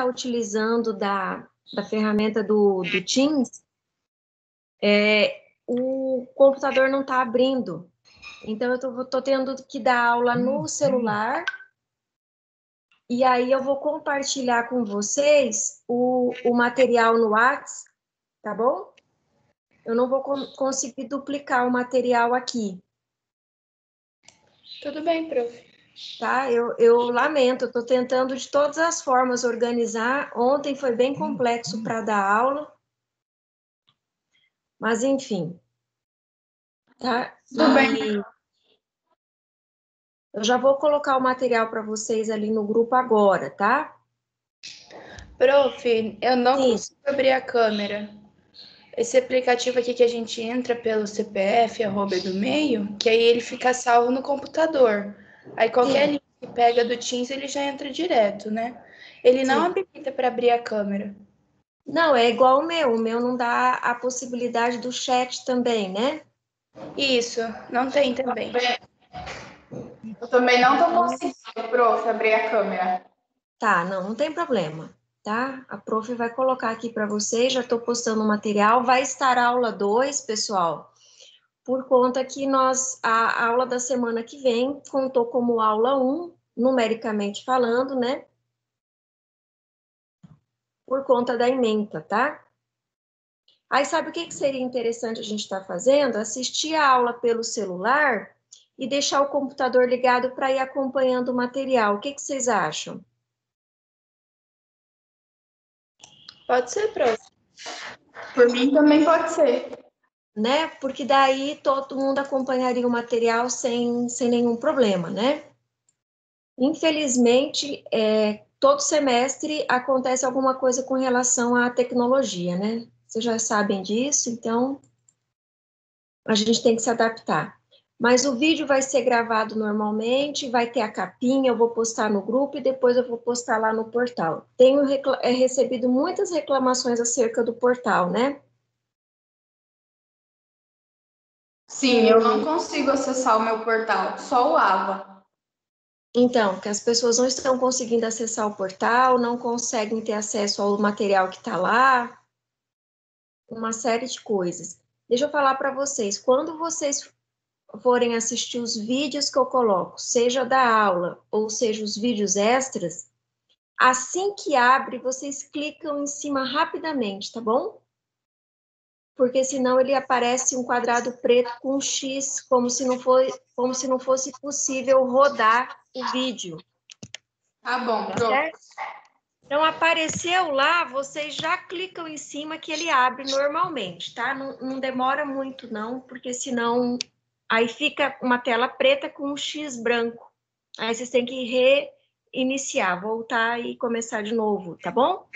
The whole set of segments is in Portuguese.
está utilizando da ferramenta do Teams, o computador não está abrindo. Então, eu estou tendo que dar aula no celular, e aí eu vou compartilhar com vocês o material no WhatsApp, tá bom? Eu não vou conseguir duplicar o material aqui. Tudo bem, prof. Tá? Eu lamento, eu estou tentando de todas as formas organizar. Ontem foi bem complexo para dar aula, mas enfim. Tá? Tudo bem. Eu já vou colocar o material para vocês ali no grupo agora, tá? Prof, eu não Sim. consigo abrir a câmera. Esse aplicativo aqui que a gente entra pelo CPF, arroba do meio, que aí ele fica salvo no computador. Aí qualquer link que pega do Teams, ele já entra direto, né? Ele não habilita para abrir a câmera. Não, é igual o meu não dá a possibilidade do chat também, né? Isso, não tem também. Eu também não estou conseguindo, prof, abrir a câmera. Tá, não tem problema, tá? A prof vai colocar aqui para vocês, já estou postando o material, vai estar a aula 2, pessoal, por conta que a aula da semana que vem contou como aula 1, numericamente falando, né? Por conta da ementa, tá? Aí, sabe o que seria interessante a gente estar fazendo? Assistir a aula pelo celular e deixar o computador ligado para ir acompanhando o material. O que vocês acham? Pode ser, prof. Por mim também pode ser. Né? Porque daí todo mundo acompanharia o material sem nenhum problema, né? Infelizmente, todo semestre acontece alguma coisa com relação à tecnologia, né? Vocês já sabem disso, então a gente tem que se adaptar. Mas o vídeo vai ser gravado normalmente, vai ter a capinha, eu vou postar no grupo e depois eu vou postar lá no portal. Tenho recebido muitas reclamações acerca do portal, né? Sim, eu não consigo acessar o meu portal, só o AVA. Então, que as pessoas não estão conseguindo acessar o portal, não conseguem ter acesso ao material que está lá, uma série de coisas. Deixa eu falar para vocês, quando vocês forem assistir os vídeos que eu coloco, seja da aula ou seja os vídeos extras, assim que abre, vocês clicam em cima rapidamente, tá bom? Porque senão ele aparece um quadrado preto com um X, como se não fosse possível rodar o vídeo. Tá bom, Tá prof. certo? Então, apareceu lá, vocês já clicam em cima que ele abre normalmente, tá? Não demora muito, não, porque senão aí fica uma tela preta com um X branco. Aí vocês têm que reiniciar, voltar e começar de novo, tá bom?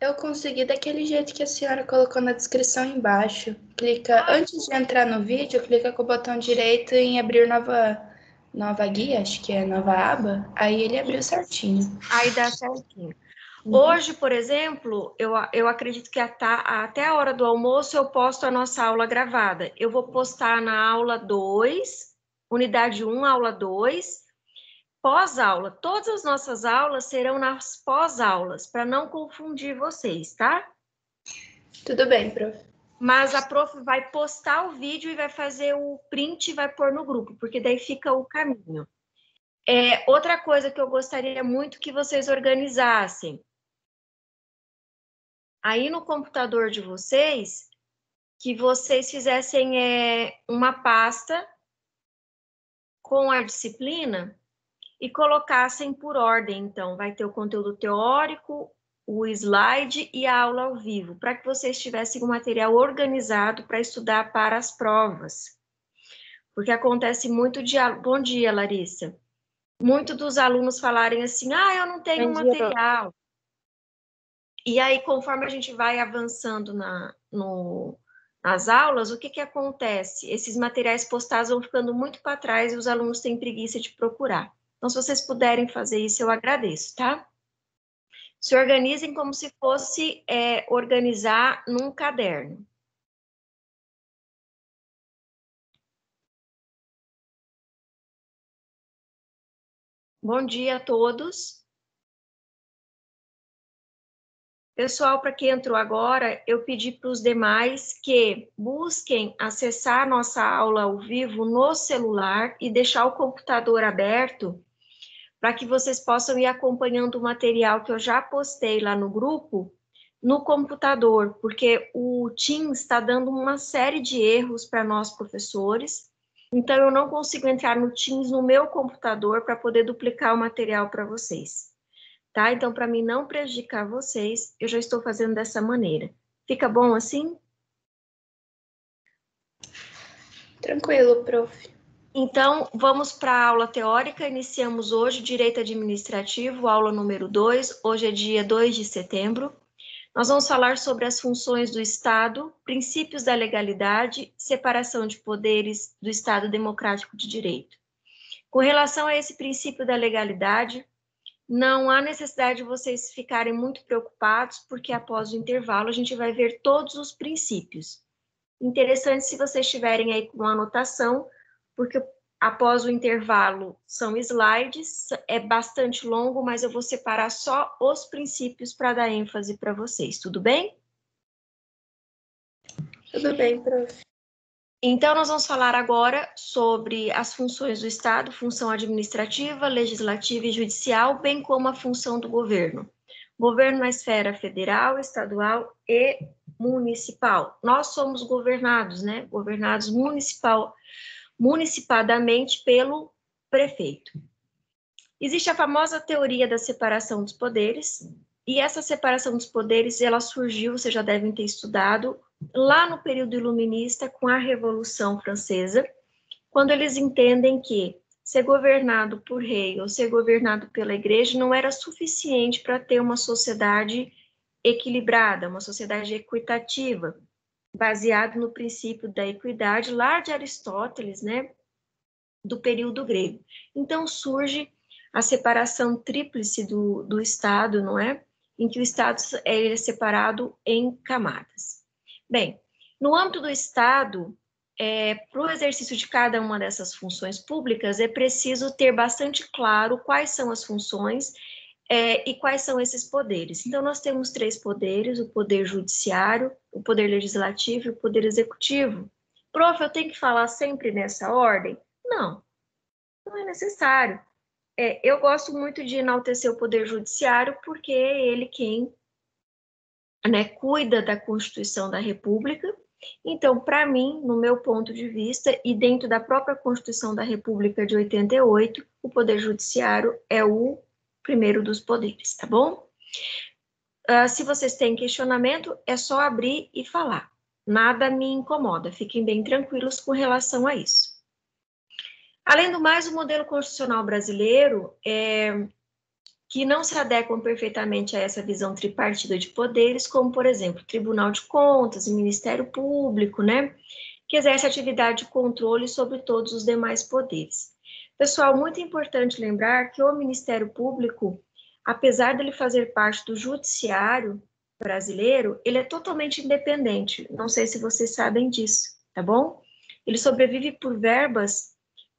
Eu consegui daquele jeito que a senhora colocou na descrição embaixo. Clica, antes de entrar no vídeo, clica com o botão direito em abrir nova guia, acho que é nova aba. Aí ele abriu certinho. Aí dá certinho. Hoje, por exemplo, eu acredito que até a hora do almoço eu posto a nossa aula gravada. Eu vou postar na aula 2, unidade 1, aula 2, pós-aula. Todas as nossas aulas serão nas pós-aulas, para não confundir vocês, tá? Tudo bem, prof. Mas a prof vai postar o vídeo e vai fazer o print e vai pôr no grupo, porque daí fica o caminho. Outra coisa que eu gostaria muito que vocês organizassem. Aí no computador de vocês, que vocês fizessem uma pasta com a disciplina e colocassem por ordem. Então, vai ter o conteúdo teórico, o slide e a aula ao vivo, para que vocês tivessem um material organizado para estudar para as provas. Porque acontece muito de... Bom dia, Larissa. Muito dos alunos falarem assim, eu não tenho material. E aí, conforme a gente vai avançando nas aulas, o que acontece? Esses materiais postados vão ficando muito para trás e os alunos têm preguiça de procurar. Então, se vocês puderem fazer isso, eu agradeço, tá? Se organizem como se fosse organizar num caderno. Bom dia a todos. Pessoal, para quem entrou agora, eu pedi para os demais que busquem acessar a nossa aula ao vivo no celular e deixar o computador aberto para que vocês possam ir acompanhando o material que eu já postei lá no grupo no computador, porque o Teams está dando uma série de erros para nós professores, então eu não consigo entrar no Teams no meu computador para poder duplicar o material para vocês. Tá? Então, para mim não prejudicar vocês, eu já estou fazendo dessa maneira. Fica bom assim? Tranquilo, prof. Então, vamos para a aula teórica. Iniciamos hoje Direito Administrativo, aula número 2. Hoje é dia 2 de setembro. Nós vamos falar sobre as funções do Estado, princípios da legalidade, separação de poderes do Estado Democrático de Direito. Com relação a esse princípio da legalidade, não há necessidade de vocês ficarem muito preocupados, porque após o intervalo a gente vai ver todos os princípios. Interessante se vocês estiverem aí com uma anotação, porque após o intervalo são slides, é bastante longo, mas eu vou separar só os princípios para dar ênfase para vocês, tudo bem? Tudo bem, prof. Então, nós vamos falar agora sobre as funções do Estado, função administrativa, legislativa e judicial, bem como a função do governo. Governo na esfera federal, estadual e municipal. Nós somos governados, né? Governados municipadamente pelo prefeito. Existe a famosa teoria da separação dos poderes, e essa separação dos poderes, ela surgiu, vocês já devem ter estudado, lá no período iluminista, com a Revolução Francesa, quando eles entendem que ser governado por rei ou ser governado pela igreja não era suficiente para ter uma sociedade equilibrada, uma sociedade equitativa, baseado no princípio da equidade, lá de Aristóteles, né, do período grego. Então surge a separação tríplice do Estado, não é? Em que o Estado é separado em camadas. Bem, no âmbito do Estado, para o exercício de cada uma dessas funções públicas, é preciso ter bastante claro quais são as funções e quais são esses poderes. Então, nós temos 3 poderes, o poder judiciário, o poder legislativo e o poder executivo. Prof, eu tenho que falar sempre nessa ordem? Não, não é necessário. Eu gosto muito de enaltecer o poder judiciário porque é ele quem, né, cuida da Constituição da República. Então, para mim, no meu ponto de vista, e dentro da própria Constituição da República de 88, o Poder Judiciário é o primeiro dos poderes, tá bom? Se vocês têm questionamento, é só abrir e falar. Nada me incomoda, fiquem bem tranquilos com relação a isso. Além do mais, o modelo constitucional brasileiro que não se adequam perfeitamente a essa visão tripartida de poderes, como, por exemplo, Tribunal de Contas e Ministério Público, né, que exerce atividade de controle sobre todos os demais poderes. Pessoal, muito importante lembrar que o Ministério Público, apesar dele fazer parte do judiciário brasileiro, ele é totalmente independente, não sei se vocês sabem disso, tá bom? Ele sobrevive por verbas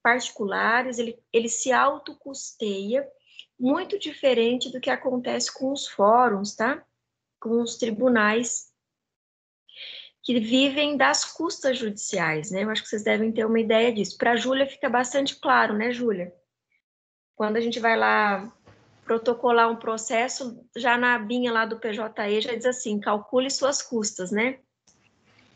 particulares, ele se autocusteia, muito diferente do que acontece com os fóruns, tá? Com os tribunais que vivem das custas judiciais, né? Eu acho que vocês devem ter uma ideia disso. Para a Júlia fica bastante claro, né, Júlia? Quando a gente vai lá protocolar um processo, já na abinha lá do PJE já diz assim, calcule suas custas, né?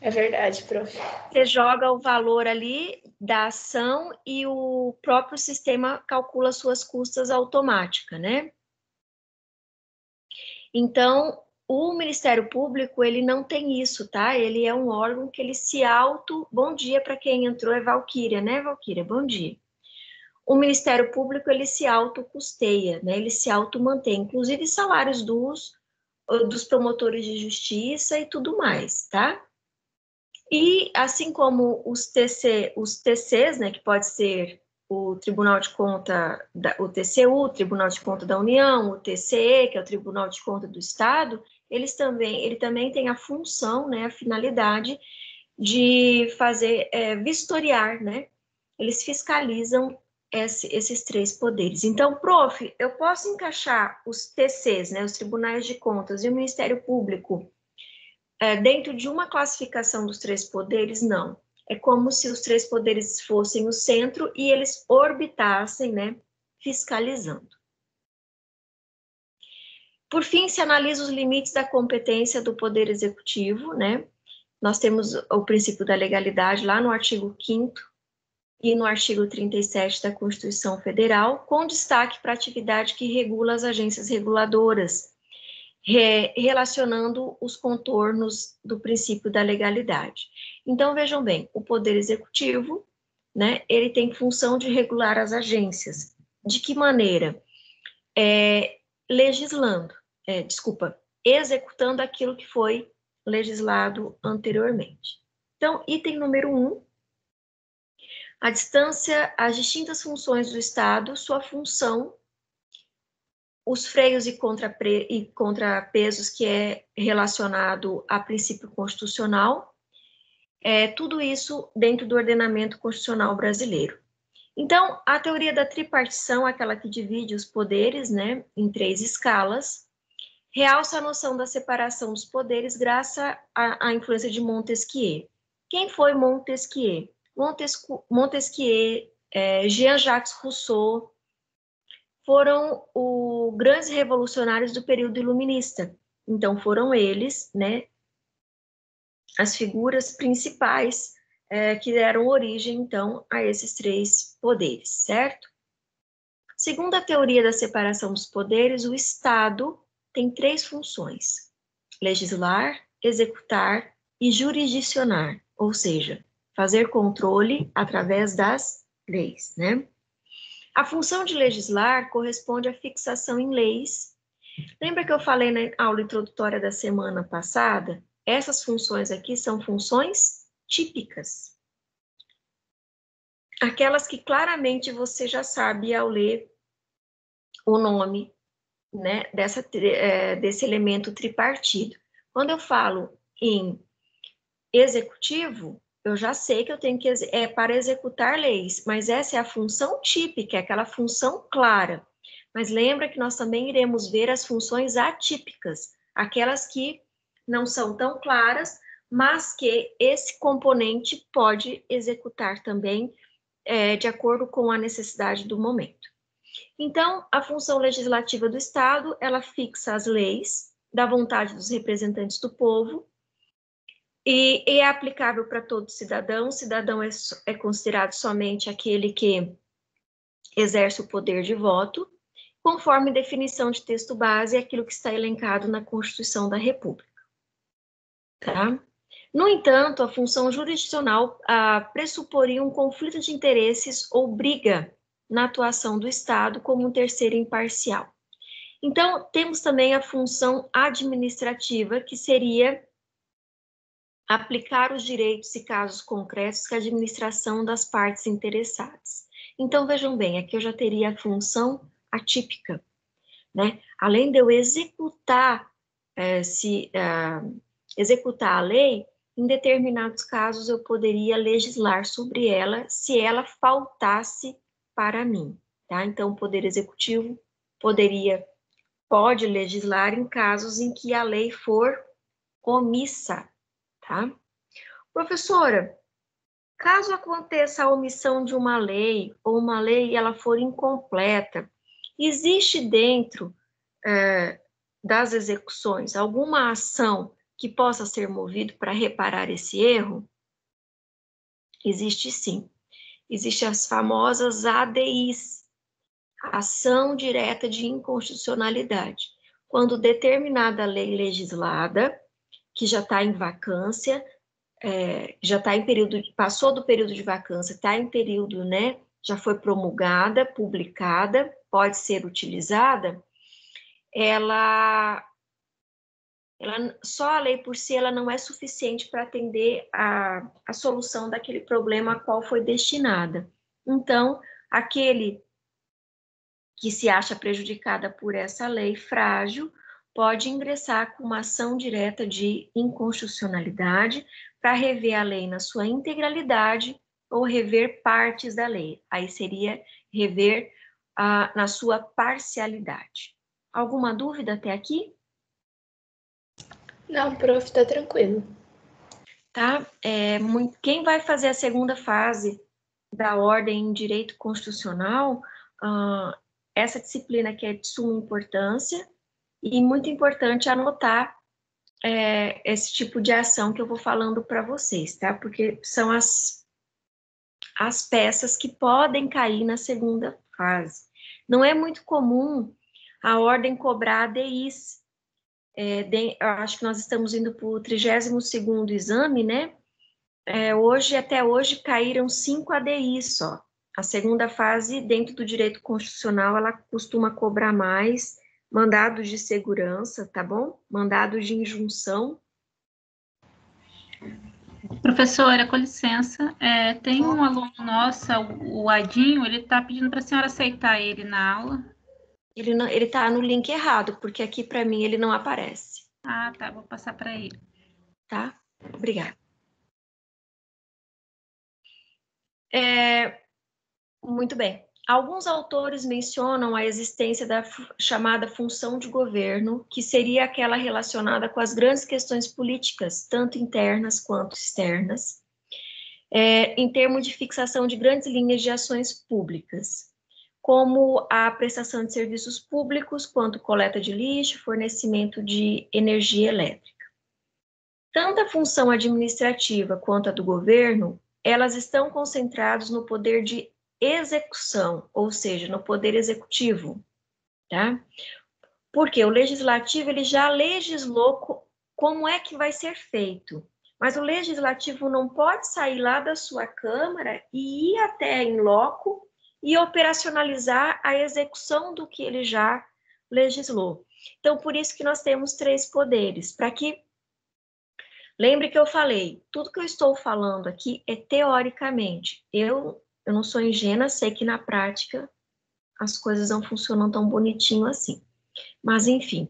É verdade, prof. Você joga o valor ali da ação e o próprio sistema calcula suas custas automática, né? Então, o Ministério Público, ele não tem isso, tá? Ele é um órgão que ele se auto... Bom dia para quem entrou, é Valquíria, né, Valquíria? Bom dia. O Ministério Público, ele se autocusteia, né? Ele se automantém, inclusive salários dos promotores de justiça e tudo mais, tá? E assim como os TCs, né, que pode ser o Tribunal de Conta, o TCU, o Tribunal de Conta da União, o TCE, que é o Tribunal de Conta do Estado, ele também tem a função, né, a finalidade de fazer, vistoriar, né, eles fiscalizam esses 3 poderes. Então, prof, eu posso encaixar os TCs, né, os Tribunais de Contas e o Ministério Público dentro de uma classificação dos 3 poderes? Não. É como se os 3 poderes fossem o centro e eles orbitassem, né, fiscalizando. Por fim, se analisa os limites da competência do Poder Executivo, né? Nós temos o princípio da legalidade lá no artigo 5º e no artigo 37 da Constituição Federal, com destaque para a atividade que regula as agências reguladoras, relacionando os contornos do princípio da legalidade. Então, vejam bem, o Poder Executivo, né, ele tem função de regular as agências. De que maneira? Executando aquilo que foi legislado anteriormente. Então, item número 1, as distintas funções do Estado, sua função, os freios e contrapesos que é relacionado a princípio constitucional, tudo isso dentro do ordenamento constitucional brasileiro. Então, a teoria da tripartição, aquela que divide os poderes, né, em 3 escalas, realça a noção da separação dos poderes graças à influência de Montesquieu. Quem foi Montesquieu? Montesquieu, Jean-Jacques Rousseau, foram os grandes revolucionários do período iluminista. Então, foram eles, né, as figuras principais que deram origem, então, a esses 3 poderes, certo? Segundo a teoria da separação dos poderes, o Estado tem 3 funções: legislar, executar e jurisdicionar, ou seja, fazer controle através das leis, né? A função de legislar corresponde à fixação em leis. Lembra que eu falei na aula introdutória da semana passada? Essas funções aqui são funções típicas. Aquelas que claramente você já sabe ao ler o nome, né, desse elemento tripartido. Quando eu falo em executivo, eu já sei que eu tenho que para executar leis, mas essa é a função típica, é aquela função clara. Mas lembra que nós também iremos ver as funções atípicas, aquelas que não são tão claras, mas que esse componente pode executar também de acordo com a necessidade do momento. Então, a função legislativa do Estado, ela fixa as leis da vontade dos representantes do povo e é aplicável para todo cidadão. O cidadão é considerado somente aquele que exerce o poder de voto, conforme definição de texto base, aquilo que está elencado na Constituição da República. Tá? No entanto, a função jurisdicional pressuporia um conflito de interesses ou briga na atuação do Estado como um terceiro imparcial. Então, temos também a função administrativa, que seria aplicar os direitos e casos concretos que a administração das partes interessadas. Então, vejam bem, aqui eu já teria a função atípica, né? Além de eu executar a lei, em determinados casos eu poderia legislar sobre ela se ela faltasse para mim, tá? Então, o Poder Executivo pode legislar em casos em que a lei for omissa, tá? Professora, caso aconteça a omissão de uma lei, ou uma lei ela for incompleta, existe dentro das execuções alguma ação que possa ser movida para reparar esse erro? Existe sim. Existem as famosas ADIs, ação direta de inconstitucionalidade. Quando determinada lei legislada, que já está em vacância, já está em período, passou do período de vacância, está em período, né, já foi promulgada, publicada, pode ser utilizada, só a lei por si ela não é suficiente para atender a solução daquele problema a qual foi destinada. Então, aquele que se acha prejudicada por essa lei frágil pode ingressar com uma ação direta de inconstitucionalidade para rever a lei na sua integralidade ou rever partes da lei. Aí seria rever na sua parcialidade. Alguma dúvida até aqui? Não, prof, tá tranquilo. Tá? Quem vai fazer a segunda fase da ordem em direito constitucional, essa disciplina que é de suma importância, e muito importante anotar esse tipo de ação que eu vou falando para vocês, tá? Porque são as peças que podem cair na segunda fase. Não é muito comum a ordem cobrar ADIs. Eu acho que nós estamos indo para o 32º exame, né? Até hoje, caíram 5 ADIs só. A segunda fase, dentro do direito constitucional, ela costuma cobrar mais mandados de segurança, tá bom? Mandados de injunção. Professora, com licença, tem um aluno nosso, o Adinho, ele está pedindo para a senhora aceitar ele na aula. Ele está no link errado, porque aqui para mim ele não aparece. Ah, tá, vou passar para ele. Tá? Obrigada. Muito bem. Alguns autores mencionam a existência da chamada função de governo, que seria aquela relacionada com as grandes questões políticas, tanto internas quanto externas, em termos de fixação de grandes linhas de ações públicas, como a prestação de serviços públicos, quanto coleta de lixo, fornecimento de energia elétrica. Tanto a função administrativa quanto a do governo, elas estão concentradas no poder de execução, ou seja, no poder executivo, tá? Porque o legislativo, ele já legislou como é que vai ser feito, mas o legislativo não pode sair lá da sua Câmara e ir até em loco e operacionalizar a execução do que ele já legislou. Então, por isso que nós temos 3 poderes, para que lembre que eu falei, tudo que eu estou falando aqui é teoricamente. Eu não sou ingênua, sei que na prática as coisas não funcionam tão bonitinho assim. Mas, enfim,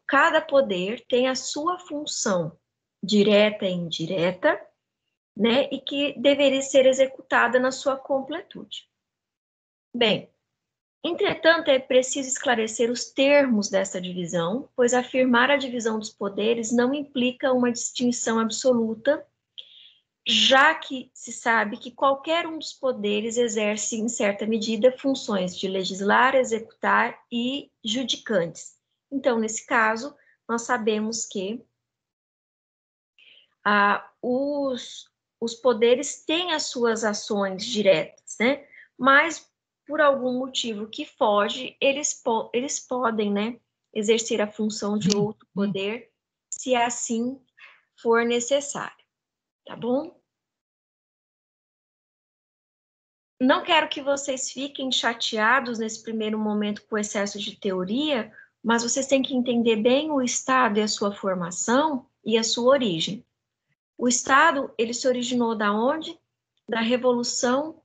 cada poder tem a sua função direta e indireta, né, e que deveria ser executada na sua completude. Bem, entretanto, é preciso esclarecer os termos dessa divisão, pois afirmar a divisão dos poderes não implica uma distinção absoluta, já que se sabe que qualquer um dos poderes exerce, em certa medida, funções de legislar, executar e judicantes. Então, nesse caso, nós sabemos que os poderes têm as suas ações diretas, né? Mas, por algum motivo que foge, eles podem, né, exercer a função de outro poder, se assim for necessário, tá bom? Não quero que vocês fiquem chateados nesse primeiro momento com o excesso de teoria, mas vocês têm que entender bem o Estado e a sua formação e a sua origem. O Estado, ele se originou da onde? Da Revolução,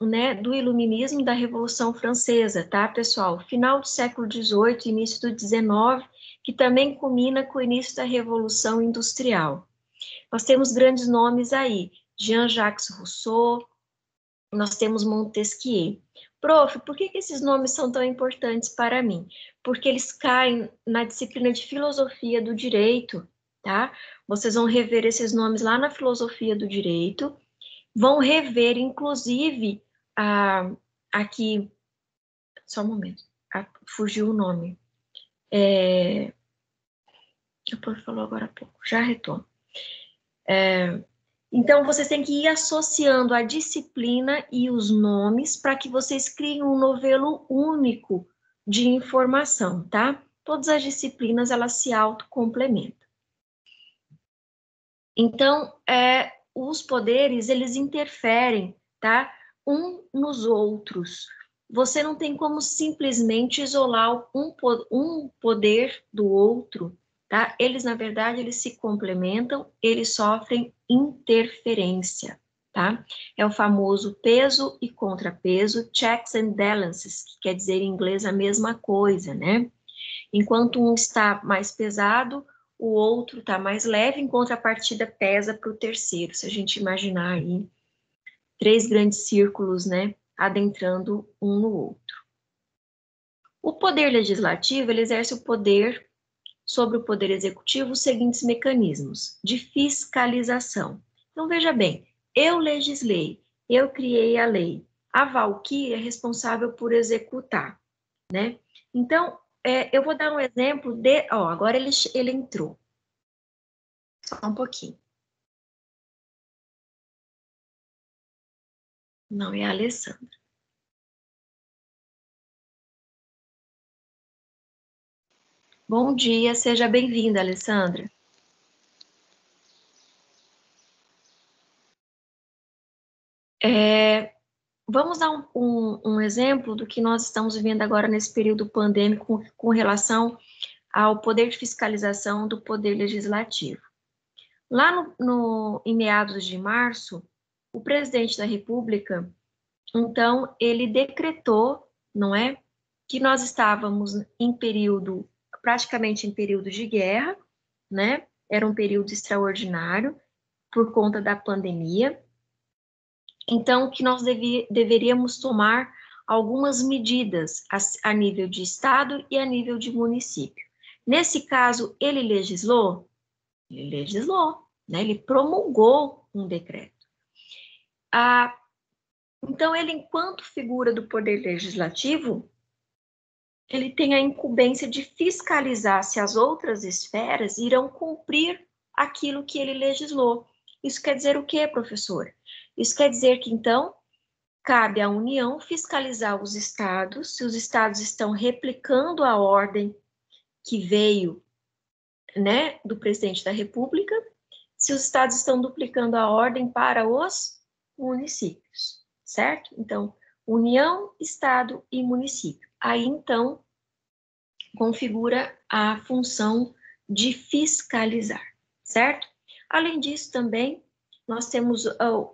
né, do Iluminismo, da Revolução Francesa, tá, pessoal? Final do século XVIII, início do XIX, que também culmina com o início da Revolução Industrial. Nós temos grandes nomes aí, Jean-Jacques Rousseau, nós temos Montesquieu. Prof, por que esses nomes são tão importantes para mim? Porque eles caem na disciplina de filosofia do direito, tá? Vocês vão rever esses nomes lá na filosofia do direito, vão rever, inclusive, aqui, só um momento, fugiu o nome. O prof falou agora há pouco, já retorno. Então, vocês têm que ir associando a disciplina e os nomes para que vocês criem um novelo único de informação, tá? Todas as disciplinas, elas se autocomplementam. Então, os poderes, eles interferem, tá? Um nos outros. Você não tem como simplesmente isolar um poder do outro, tá? Eles, na verdade, eles se complementam, eles sofrem interferência, tá? É o famoso peso e contrapeso, checks and balances, que quer dizer em inglês a mesma coisa, né? Enquanto um está mais pesado, o outro está mais leve, em contrapartida pesa para o terceiro. Se a gente imaginar aí 3 grandes círculos, né, adentrando um no outro. O poder legislativo, ele exerce o poder sobre o poder executivo os seguintes mecanismos de fiscalização. Então, veja bem, eu legislei, eu criei a lei, a Valquíria é responsável por executar, né? Então, eu vou dar um exemplo de... agora ele entrou. Só um pouquinho. Não, é a Alessandra. Bom dia, seja bem-vinda, Alessandra. Vamos dar um exemplo do que nós estamos vivendo agora nesse período pandêmico com relação ao poder de fiscalização do poder legislativo. Lá em meados de março, o presidente da República, então, ele decretou, não é, que nós estávamos praticamente em período de guerra, né, era um período extraordinário por conta da pandemia, então, que nós deveríamos tomar algumas medidas a nível de estado e a nível de município. Nesse caso, ele legislou? Ele legislou, né? Ele promulgou um decreto. Então, ele, enquanto figura do poder legislativo, ele tem a incumbência de fiscalizar se as outras esferas irão cumprir aquilo que ele legislou. Isso quer dizer o quê, professor? Isso quer dizer que, então, cabe à União fiscalizar os estados, se os estados estão replicando a ordem que veio, né, do presidente da República, se os estados estão duplicando a ordem para os municípios, certo? Então, União, Estado e município. Aí, então, configura a função de fiscalizar, certo? Além disso, também, nós temos,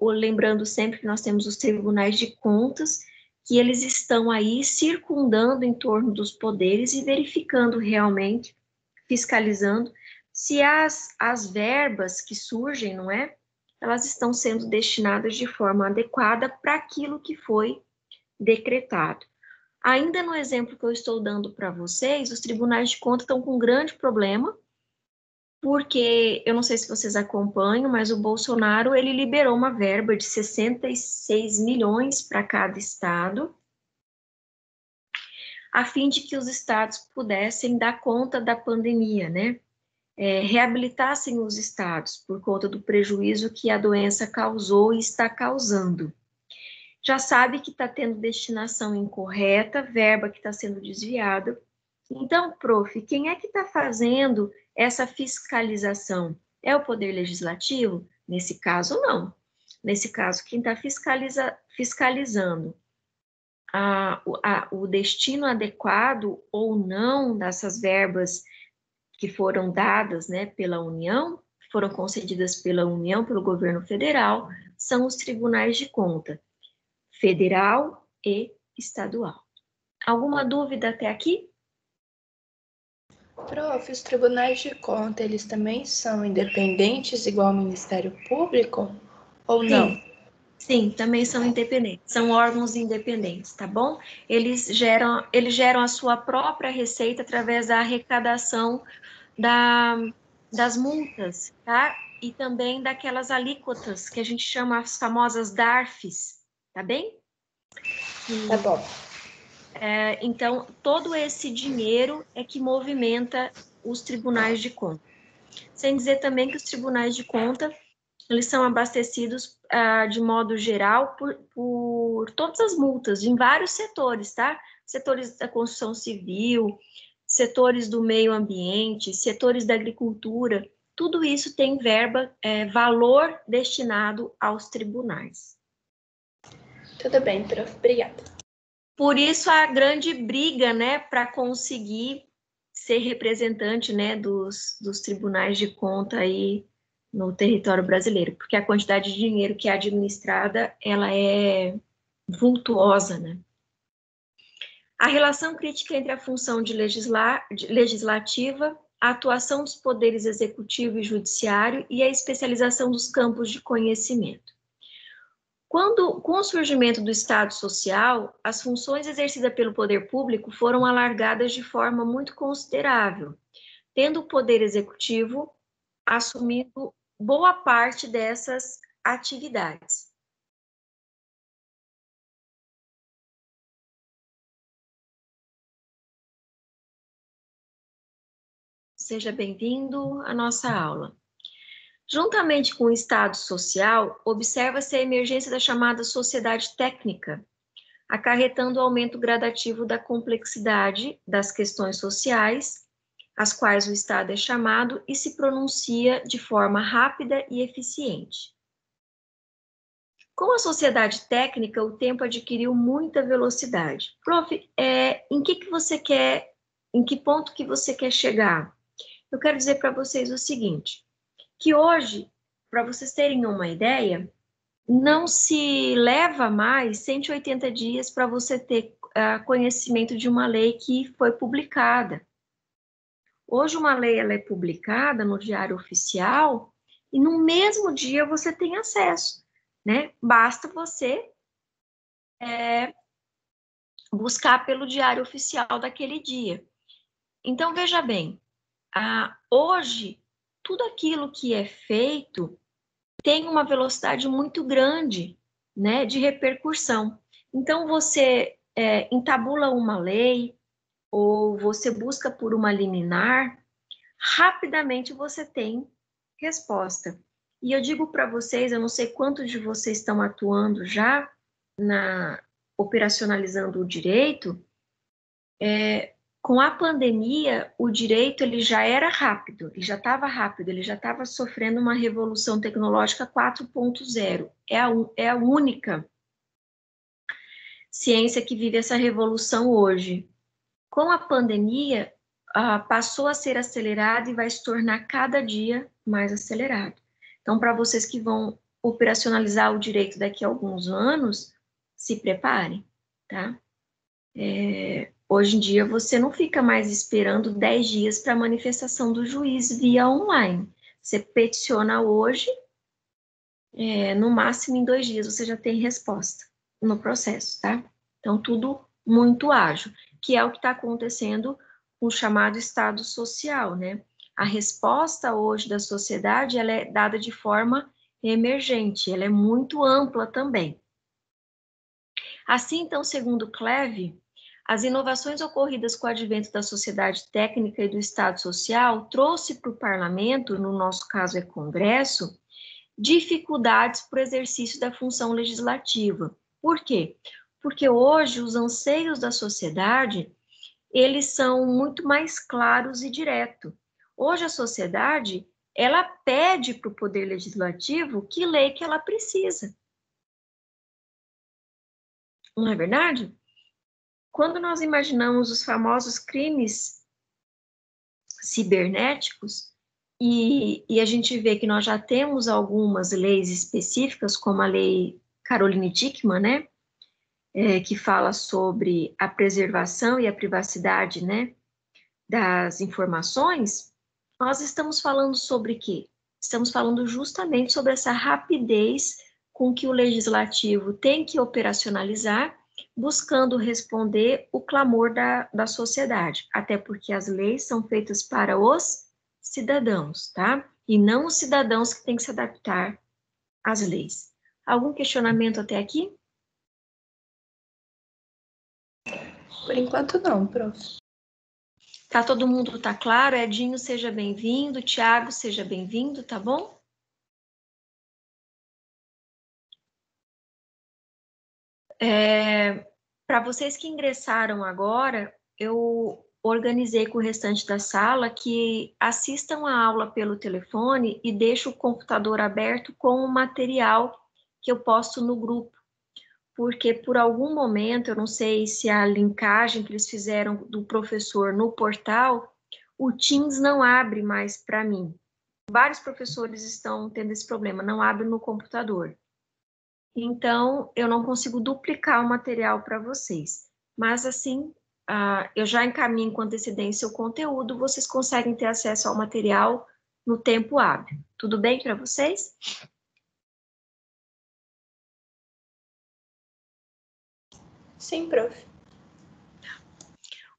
lembrando sempre que nós temos os tribunais de contas, que eles estão aí circundando em torno dos poderes e verificando realmente, fiscalizando, se as verbas que surgem, não é? Elas estão sendo destinadas de forma adequada para aquilo que foi decretado. Ainda no exemplo que eu estou dando para vocês, os tribunais de contas estão com um grande problema, porque, eu não sei se vocês acompanham, mas o Bolsonaro, ele liberou uma verba de 66 milhões para cada estado, a fim de que os estados pudessem dar conta da pandemia, né? Reabilitassem os estados por conta do prejuízo que a doença causou e está causando. Já sabe que está tendo destinação incorreta, verba que está sendo desviada. Então, prof, quem é que está fazendo essa fiscalização? É o Poder Legislativo? Nesse caso, não. Nesse caso, quem está fiscalizando o destino adequado ou não dessas verbas que foram dadas, né, pela União, foram concedidas pela União, pelo governo federal, são os tribunais de conta, federal e estadual. Alguma dúvida até aqui? Prof, os tribunais de conta, eles também são independentes igual ao Ministério Público ou não? Sim, também são independentes, são órgãos independentes, tá bom? Eles geram a sua própria receita através da arrecadação das multas, tá? E também daquelas alíquotas que a gente chama as famosas DARFs, tá bem? Tá bom. Então, todo esse dinheiro é que movimenta os tribunais de conta. Sem dizer também que os tribunais de conta, eles são abastecidos de modo geral por todas as multas, em vários setores, tá? Setores da construção civil, setores do meio ambiente, setores da agricultura, tudo isso tem verba, valor destinado aos tribunais. Tudo bem, prof. Obrigada. Por isso a grande briga, né, para conseguir ser representante, né, dos tribunais de conta aí no território brasileiro, porque a quantidade de dinheiro que é administrada, ela é vultuosa, né? A relação crítica entre a função legislativa, a atuação dos poderes executivo e judiciário e a especialização dos campos de conhecimento. Com o surgimento do Estado Social, as funções exercidas pelo poder público foram alargadas de forma muito considerável, tendo o Poder Executivo assumindo boa parte dessas atividades. Seja bem-vindo à nossa aula. Juntamente com o Estado Social, observa-se a emergência da chamada sociedade técnica, acarretando o aumento gradativo da complexidade das questões sociais, às quais o Estado é chamado e se pronuncia de forma rápida e eficiente. Com a sociedade técnica, o tempo adquiriu muita velocidade. Prof, em que você quer, em que ponto que você quer chegar? Eu quero dizer para vocês o seguinte, que hoje, para vocês terem uma ideia, não se leva mais 180 dias para você ter conhecimento de uma lei que foi publicada. Hoje uma lei ela é publicada no Diário Oficial e no mesmo dia você tem acesso, né? Basta você buscar pelo Diário Oficial daquele dia. Então, veja bem, hoje, tudo aquilo que é feito tem uma velocidade muito grande, né, de repercussão. Então, você entabula uma lei ou você busca por uma liminar, rapidamente você tem resposta. E eu digo para vocês, eu não sei quantos de vocês estão atuando já operacionalizando o direito, com a pandemia, o direito ele já era rápido, ele já estava sofrendo uma revolução tecnológica 4.0. É a única ciência que vive essa revolução hoje. Com a pandemia, passou a ser acelerado e vai se tornar cada dia mais acelerado. Então, para vocês que vão operacionalizar o direito daqui a alguns anos, se preparem, tá? Hoje em dia, você não fica mais esperando 10 dias para a manifestação do juiz via online. Você peticiona hoje, no máximo em 2 dias você já tem resposta no processo, tá? Então, tudo muito ágil, que é o que está acontecendo com o chamado Estado Social, né? A resposta hoje da sociedade, ela é dada de forma emergente, ela é muito ampla também. Assim, então, segundo Cleve, as inovações ocorridas com o advento da sociedade técnica e do Estado Social trouxe para o parlamento, no nosso caso é Congresso, dificuldades para o exercício da função legislativa. Por quê? Porque hoje os anseios da sociedade, eles são muito mais claros e diretos. Hoje a sociedade, ela pede para o Poder Legislativo que lei que ela precisa. Não é verdade? Quando nós imaginamos os famosos crimes cibernéticos, e a gente vê que nós já temos algumas leis específicas, como a lei Caroline Dickmann, né, que fala sobre a preservação e a privacidade, né, das informações, nós estamos falando sobre quê? Estamos falando justamente sobre essa rapidez com que o legislativo tem que operacionalizar, buscando responder o clamor da sociedade, até porque as leis são feitas para os cidadãos, tá? E não os cidadãos que têm que se adaptar às leis. Algum questionamento até aqui? Por enquanto não, prof. Tá, todo mundo tá claro? Edinho, seja bem-vindo. Tiago, seja bem-vindo, tá bom? Para vocês que ingressaram agora, eu organizei com o restante da sala que assistam a aula pelo telefone e deixo o computador aberto com o material que eu posto no grupo, porque por algum momento, eu não sei se a linkagem que eles fizeram do professor no portal, o Teams não abre mais para mim. Vários professores estão tendo esse problema, não abre no computador. Então, eu não consigo duplicar o material para vocês. Mas, assim, eu já encaminho com antecedência o conteúdo, vocês conseguem ter acesso ao material no tempo hábil. Tudo bem para vocês? Sim, prof.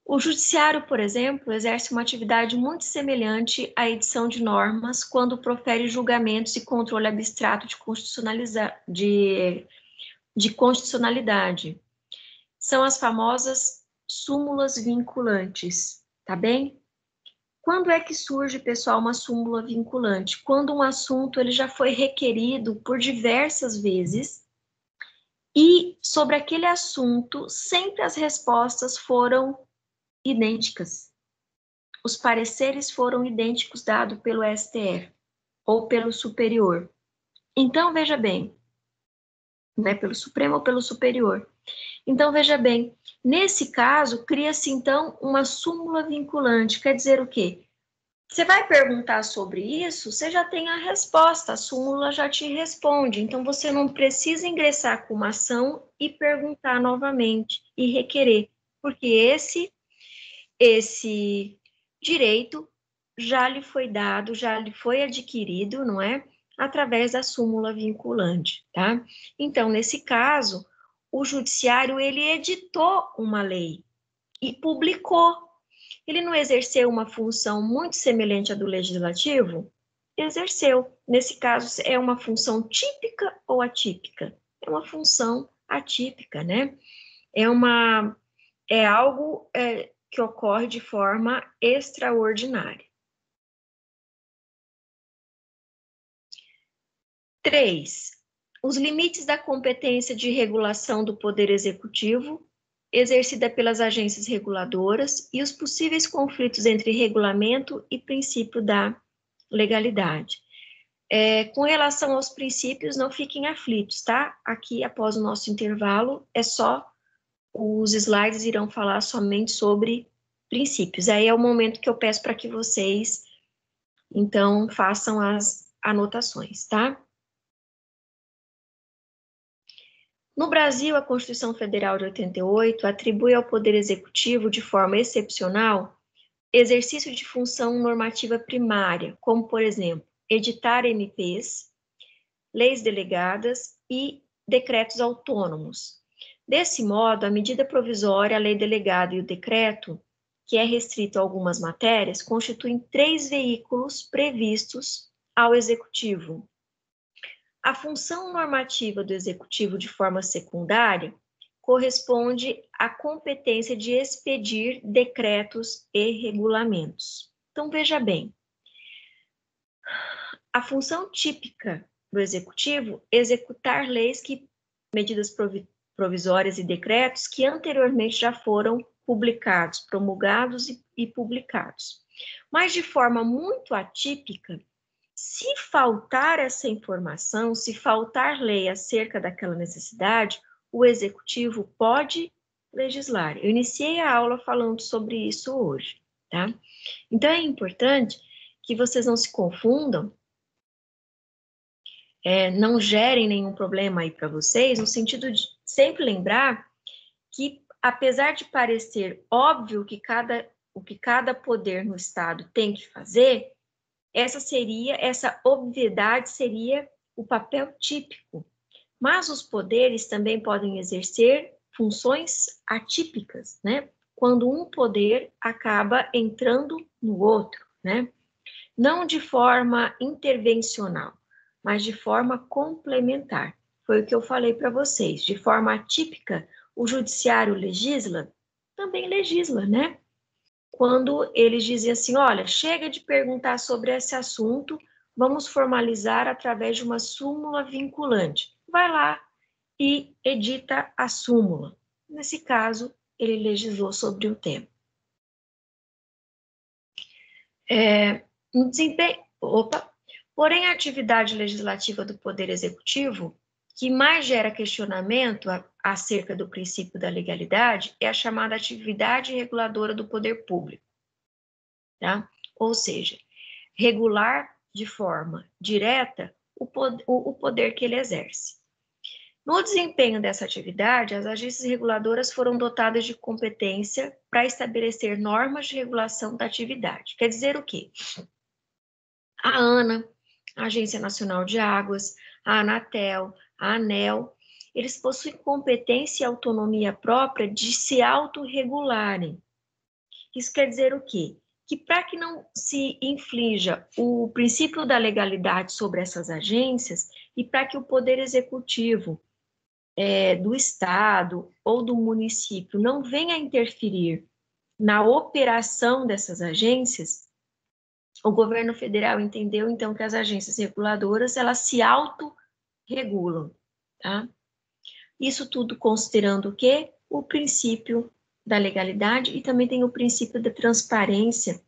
O judiciário, por exemplo, exerce uma atividade muito semelhante à edição de normas quando profere julgamentos e controle abstrato de constitucionalidade. São as famosas súmulas vinculantes, tá bem? Quando é que surge, pessoal, uma súmula vinculante? Quando um assunto ele já foi requerido por diversas vezes e sobre aquele assunto sempre as respostas foram idênticas. Os pareceres foram idênticos dados pelo STF ou pelo superior. Então, veja bem, né, pelo Supremo ou pelo superior. Então, veja bem, nesse caso, cria-se, então, uma súmula vinculante. Quer dizer o quê? Você vai perguntar sobre isso, você já tem a resposta, a súmula já te responde. Então, você não precisa ingressar com uma ação e perguntar novamente e requerer, porque esse direito já lhe foi dado, já lhe foi adquirido, não é? Através da súmula vinculante, tá? Então, nesse caso, o judiciário, ele editou uma lei e publicou. Ele não exerceu uma função muito semelhante à do legislativo? Exerceu. Nesse caso, é uma função típica ou atípica? É uma função atípica, né? É algo que ocorre de forma extraordinária. 3. Os limites da competência de regulação do Poder Executivo, exercida pelas agências reguladoras, e os possíveis conflitos entre regulamento e princípio da legalidade. Com relação aos princípios, não fiquem aflitos, tá? Aqui, após o nosso intervalo, os slides irão falar somente sobre princípios. Aí é o momento que eu peço para que vocês, então, façam as anotações, tá? No Brasil, a Constituição Federal de 88 atribui ao Poder Executivo, de forma excepcional, exercício de função normativa primária, como, por exemplo, editar MPs, leis delegadas e decretos autônomos. Desse modo, a medida provisória, a lei delegada e o decreto, que é restrito a algumas matérias, constituem 3 veículos previstos ao Executivo. A função normativa do Executivo de forma secundária corresponde à competência de expedir decretos e regulamentos. Então, veja bem, a função típica do Executivo é executar leis medidas provisórias e decretos que anteriormente já foram publicados, promulgados e publicados. Mas de forma muito atípica, se faltar essa informação, se faltar lei acerca daquela necessidade, o Executivo pode legislar. Eu iniciei a aula falando sobre isso hoje, tá? Então, é importante que vocês não se confundam, não gerem nenhum problema aí para vocês, no sentido de sempre lembrar que, apesar de parecer óbvio o que cada poder no Estado tem que fazer, essa obviedade seria o papel típico. Mas os poderes também podem exercer funções atípicas, né? Quando um poder acaba entrando no outro, né? Não de forma intervencional, mas de forma complementar. Foi o que eu falei para vocês. De forma atípica, o judiciário legisla, também legisla, né? Quando eles dizem assim, olha, chega de perguntar sobre esse assunto, vamos formalizar através de uma súmula vinculante. Vai lá e edita a súmula. Nesse caso, ele legislou sobre o tema. Porém, a atividade legislativa do Poder Executivo, que mais gera questionamento acerca do princípio da legalidade, é a chamada atividade reguladora do poder público, tá? Ou seja, regular de forma direta o poder que ele exerce. No desempenho dessa atividade, as agências reguladoras foram dotadas de competência para estabelecer normas de regulação da atividade. Quer dizer o quê? A ANA, a Agência Nacional de Águas, a Anatel, a ANEEL, eles possuem competência e autonomia própria de se autorregularem. Isso quer dizer o quê? Que para que não se inflinja o princípio da legalidade sobre essas agências e para que o Poder Executivo do Estado ou do município não venha a interferir na operação dessas agências, o governo federal entendeu, então, que as agências reguladoras, elas se autorregulam, tá? Isso tudo considerando o quê? O princípio da legalidade e também tem o princípio da transparência,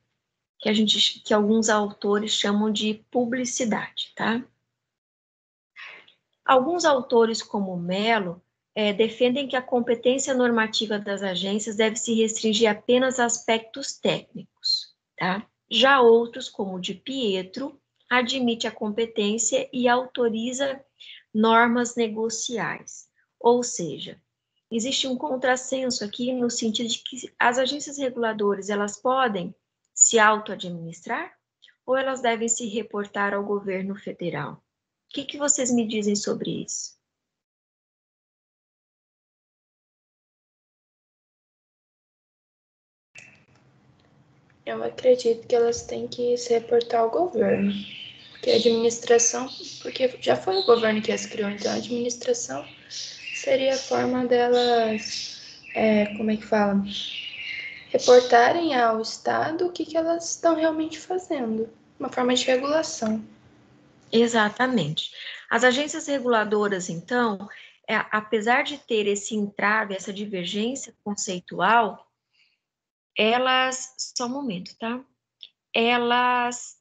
que alguns autores chamam de publicidade, tá? Alguns autores, como Mello, defendem que a competência normativa das agências deve se restringir apenas a aspectos técnicos, tá? Já outros, como o de Pietro, admite a competência e autoriza normas negociais. Ou seja, existe um contrassenso aqui no sentido de que as agências reguladoras, elas podem se auto-administrar ou elas devem se reportar ao governo federal? O que vocês me dizem sobre isso? Eu acredito que elas têm que se reportar ao governo. Porque a administração, porque já foi o governo que as criou, então a administração seria a forma delas, como é que fala? Reportarem ao Estado o que elas estão realmente fazendo. Uma forma de regulação. Exatamente. As agências reguladoras, então, apesar de ter esse entrave, essa divergência conceitual, elas, só um momento, tá? Elas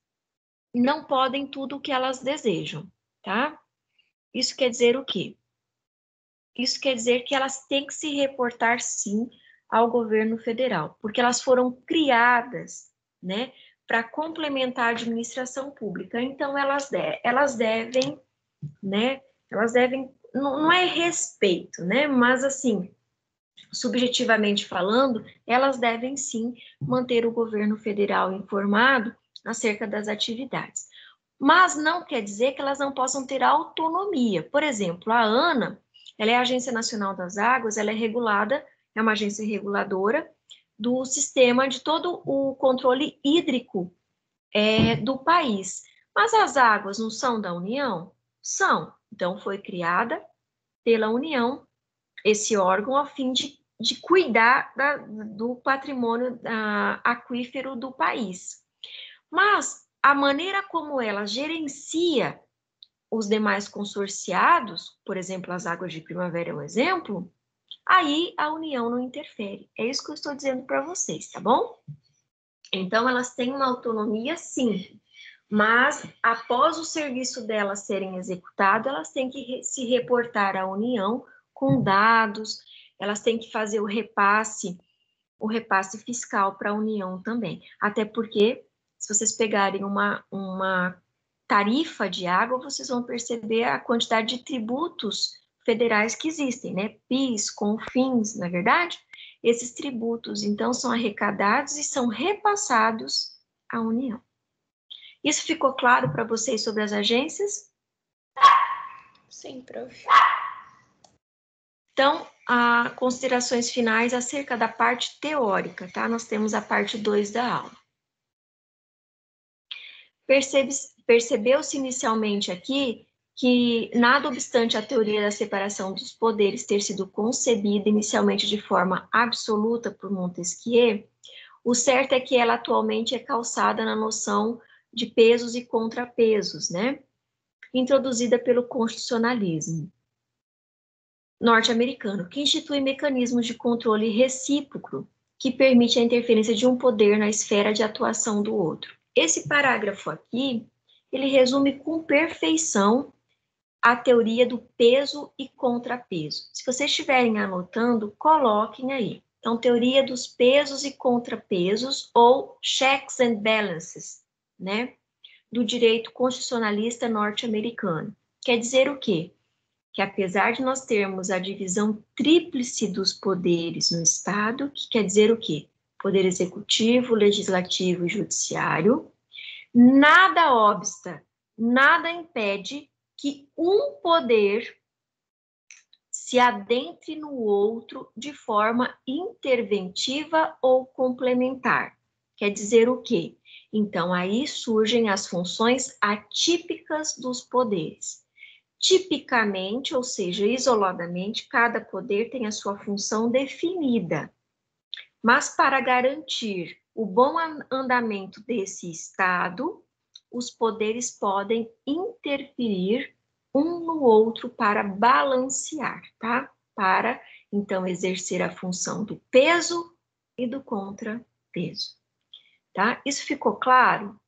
não podem tudo o que elas desejam, tá? Isso quer dizer o quê? Isso quer dizer que elas têm que se reportar, sim, ao governo federal, porque elas foram criadas, né, para complementar a administração pública. Então, elas devem, né, não é respeito, né, mas assim, subjetivamente falando, elas devem sim manter o governo federal informado acerca das atividades. Mas não quer dizer que elas não possam ter autonomia. Por exemplo, a ANA, ela é a Agência Nacional das Águas, ela é regulada, é uma agência reguladora do sistema de todo o controle hídrico do país. Mas as águas não são da União? São. Então, foi criada pela União esse órgão a fim de cuidar do patrimônio aquífero do país. Mas a maneira como ela gerencia os demais consorciados, por exemplo, as águas de primavera é um exemplo, aí a União não interfere. É isso que eu estou dizendo para vocês, tá bom? Então, elas têm uma autonomia, sim, mas após o serviço delas serem executado, elas têm que se reportar à União com dados, elas têm que fazer o repasse fiscal para a União também. Até porque, se vocês pegarem uma tarifa de água, vocês vão perceber a quantidade de tributos federais que existem, né? PIS, CONFINS, na verdade? Esses tributos, então, são arrecadados e são repassados à União. Isso ficou claro para vocês sobre as agências? Sim, prof. Então, considerações finais acerca da parte teórica, tá? Nós temos a parte 2 da aula. Percebeu-se inicialmente aqui que, nada obstante a teoria da separação dos poderes ter sido concebida inicialmente de forma absoluta por Montesquieu, o certo é que ela atualmente é calçada na noção de pesos e contrapesos, né? Introduzida pelo constitucionalismo norte-americano, que institui mecanismos de controle recíproco que permite a interferência de um poder na esfera de atuação do outro. Esse parágrafo aqui, ele resume com perfeição a teoria do peso e contrapeso. Se vocês estiverem anotando, coloquem aí. Então, teoria dos pesos e contrapesos, ou checks and balances, né, do direito constitucionalista norte-americano. Quer dizer o quê? Que apesar de nós termos a divisão tríplice dos poderes no Estado, que quer dizer o quê? Poder executivo, legislativo e judiciário, nada obsta, nada impede que um poder se adentre no outro de forma interventiva ou complementar. Quer dizer o quê? Então, aí surgem as funções atípicas dos poderes. Tipicamente, ou seja, isoladamente, cada poder tem a sua função definida. Mas para garantir o bom andamento desse estado, os poderes podem interferir um no outro para balancear, tá? Para, então, exercer a função do peso e do contrapeso, tá? Isso ficou claro?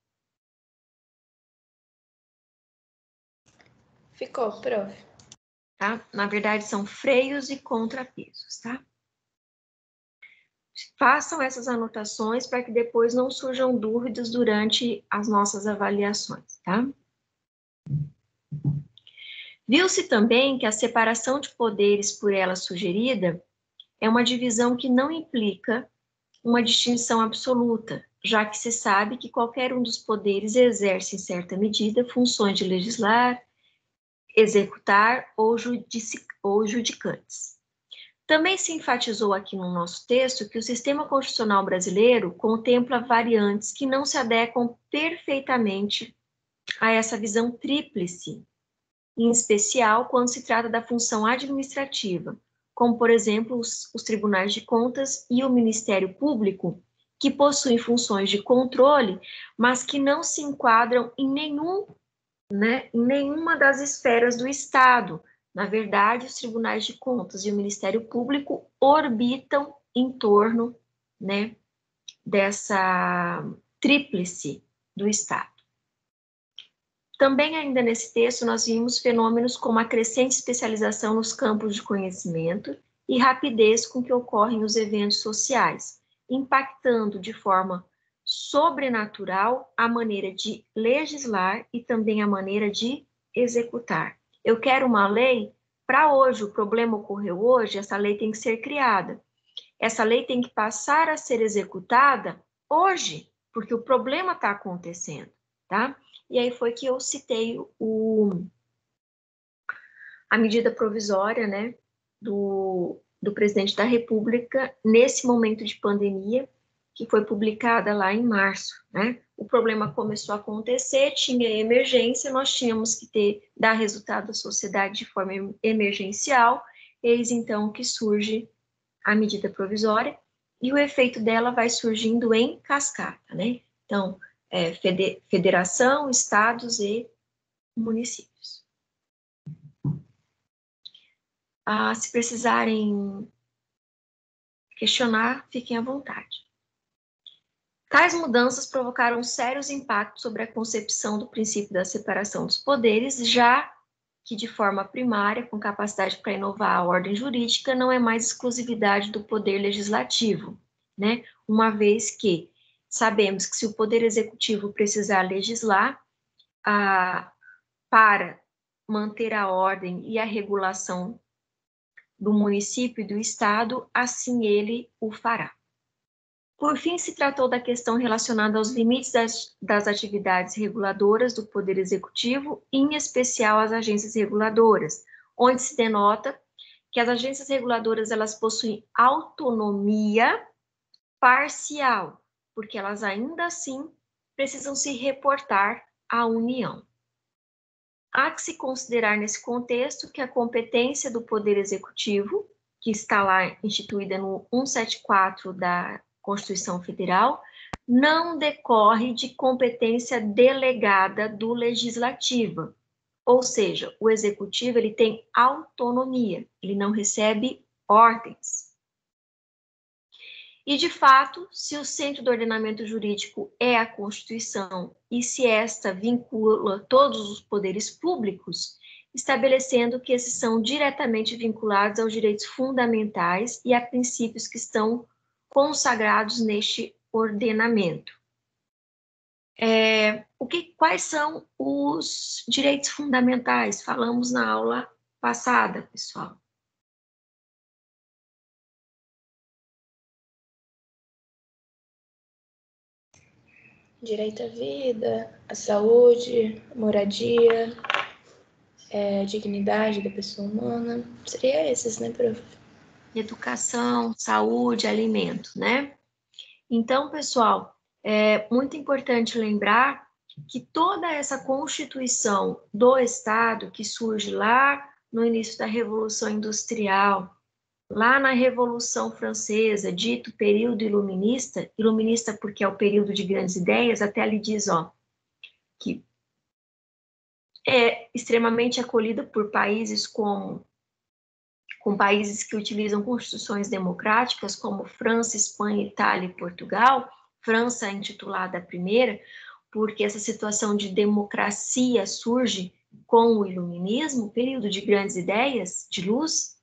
Ficou, prof. Tá? Na verdade, são freios e contrapesos, tá? Façam essas anotações para que depois não surjam dúvidas durante as nossas avaliações, tá? Viu-se também que a separação de poderes por ela sugerida é uma divisão que não implica uma distinção absoluta, já que se sabe que qualquer um dos poderes exerce, em certa medida, funções de legislar, executar ou judicantes. Também se enfatizou aqui no nosso texto que o sistema constitucional brasileiro contempla variantes que não se adequam perfeitamente a essa visão tríplice, em especial quando se trata da função administrativa, como, por exemplo, os tribunais de contas e o Ministério Público, que possuem funções de controle, mas que não se enquadram em nenhuma das esferas do Estado. Na verdade, os tribunais de contas e o Ministério Público orbitam em torno, né, dessa tríplice do Estado. Também ainda nesse texto nós vimos fenômenos como a crescente especialização nos campos de conhecimento e rapidez com que ocorrem os eventos sociais, impactando de forma sobrenatural a maneira de legislar e também a maneira de executar. Eu quero uma lei para hoje, o problema ocorreu hoje, essa lei tem que ser criada. Essa lei tem que passar a ser executada hoje, porque o problema está acontecendo, tá? E aí foi que eu citei a medida provisória, né, do presidente da República nesse momento de pandemia, que foi publicada lá em março, né? O problema começou a acontecer, tinha emergência, nós tínhamos que dar resultado à sociedade de forma emergencial, eis então que surge a medida provisória, e o efeito dela vai surgindo em cascata, né? Então, federação, estados e municípios. Se precisarem questionar, fiquem à vontade. Tais mudanças provocaram sérios impactos sobre a concepção do princípio da separação dos poderes, já que de forma primária, com capacidade para inovar a ordem jurídica, não é mais exclusividade do poder legislativo, né? Uma vez que sabemos que se o poder executivo precisar legislar para manter a ordem e a regulação do município e do estado, assim ele o fará. Por fim, se tratou da questão relacionada aos limites das atividades reguladoras do Poder Executivo, em especial as agências reguladoras, onde se denota que as agências reguladoras elas possuem autonomia parcial, porque elas ainda assim precisam se reportar à União. Há que se considerar nesse contexto que a competência do Poder Executivo, que está lá instituída no 174 da Constituição Federal, não decorre de competência delegada do Legislativo, ou seja, o Executivo ele tem autonomia, ele não recebe ordens. E, de fato, se o centro do ordenamento jurídico é a Constituição e se esta vincula todos os poderes públicos, estabelecendo que esses são diretamente vinculados aos direitos fundamentais e a princípios que estão consagrados neste ordenamento. Quais são os direitos fundamentais? Falamos na aula passada, pessoal. Direito à vida, à saúde, moradia. dignidade da pessoa humana. Seria esses, né, prof? Educação, saúde, alimento, né? Então, pessoal, é muito importante lembrar que toda essa constituição do Estado, que surge lá no início da Revolução Industrial, lá na Revolução Francesa, dito período iluminista, iluminista porque é o período de grandes ideias, até ali diz, ó, que é extremamente acolhida por países com países que utilizam constituições democráticas, como França, Espanha, Itália e Portugal. França é intitulada a primeira, porque essa situação de democracia surge com o iluminismo, período de grandes ideias, de luz.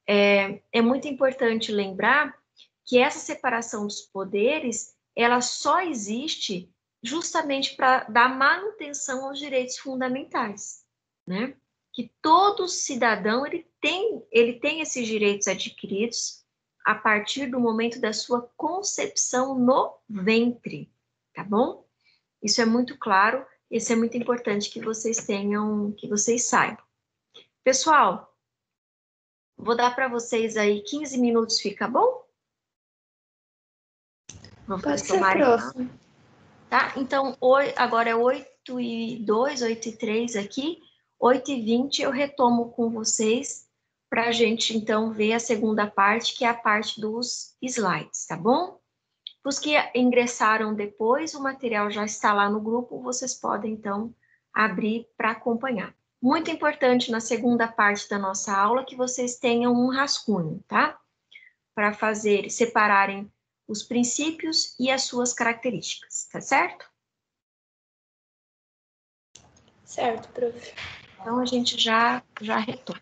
É muito importante lembrar que essa separação dos poderes, ela só existe justamente para dar manutenção aos direitos fundamentais, né? Que todo cidadão ele tem esses direitos adquiridos a partir do momento da sua concepção no ventre, tá bom? Isso é muito claro, isso é muito importante que vocês tenham, que vocês saibam. Pessoal, vou dar para vocês aí 15 minutos, fica bom? Pode ser, prof. Tá? Então, agora é 8h02, 8h03 aqui, 8h20 eu retomo com vocês para a gente, então, ver a segunda parte, que é a parte dos slides, tá bom? Os que ingressaram depois, o material já está lá no grupo, vocês podem, então, abrir para acompanhar. Muito importante na segunda parte da nossa aula que vocês tenham um rascunho, tá? Para separarem os princípios e as suas características, tá certo? Certo, prof. Então, a gente já retorna.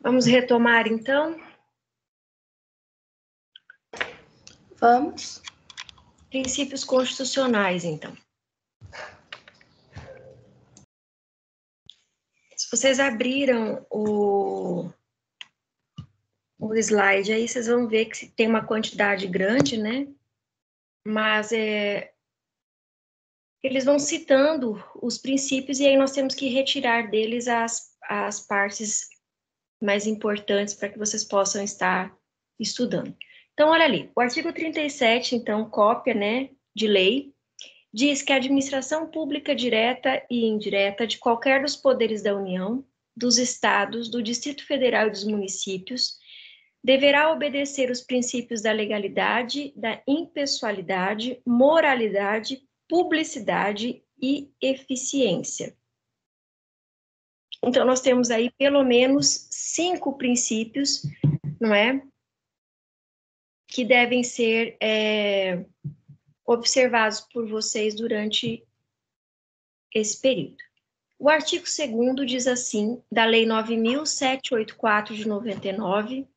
Vamos retomar, então? Vamos. Princípios constitucionais, então. Se vocês abriram o slide aí, vocês vão ver que tem uma quantidade grande, né? Mas eles vão citando os princípios e aí nós temos que retirar deles as partes mais importantes para que vocês possam estar estudando. Então, olha ali, o artigo 37, então, cópia, né, de lei, diz que a administração pública direta e indireta de qualquer dos poderes da União, dos estados, do Distrito Federal e dos municípios, deverá obedecer os princípios da legalidade, da impessoalidade, moralidade, publicidade e eficiência. Então, nós temos aí pelo menos 5 princípios, não é? Que devem ser observados por vocês durante esse período. O artigo 2º diz assim, da Lei 9.784 de 99,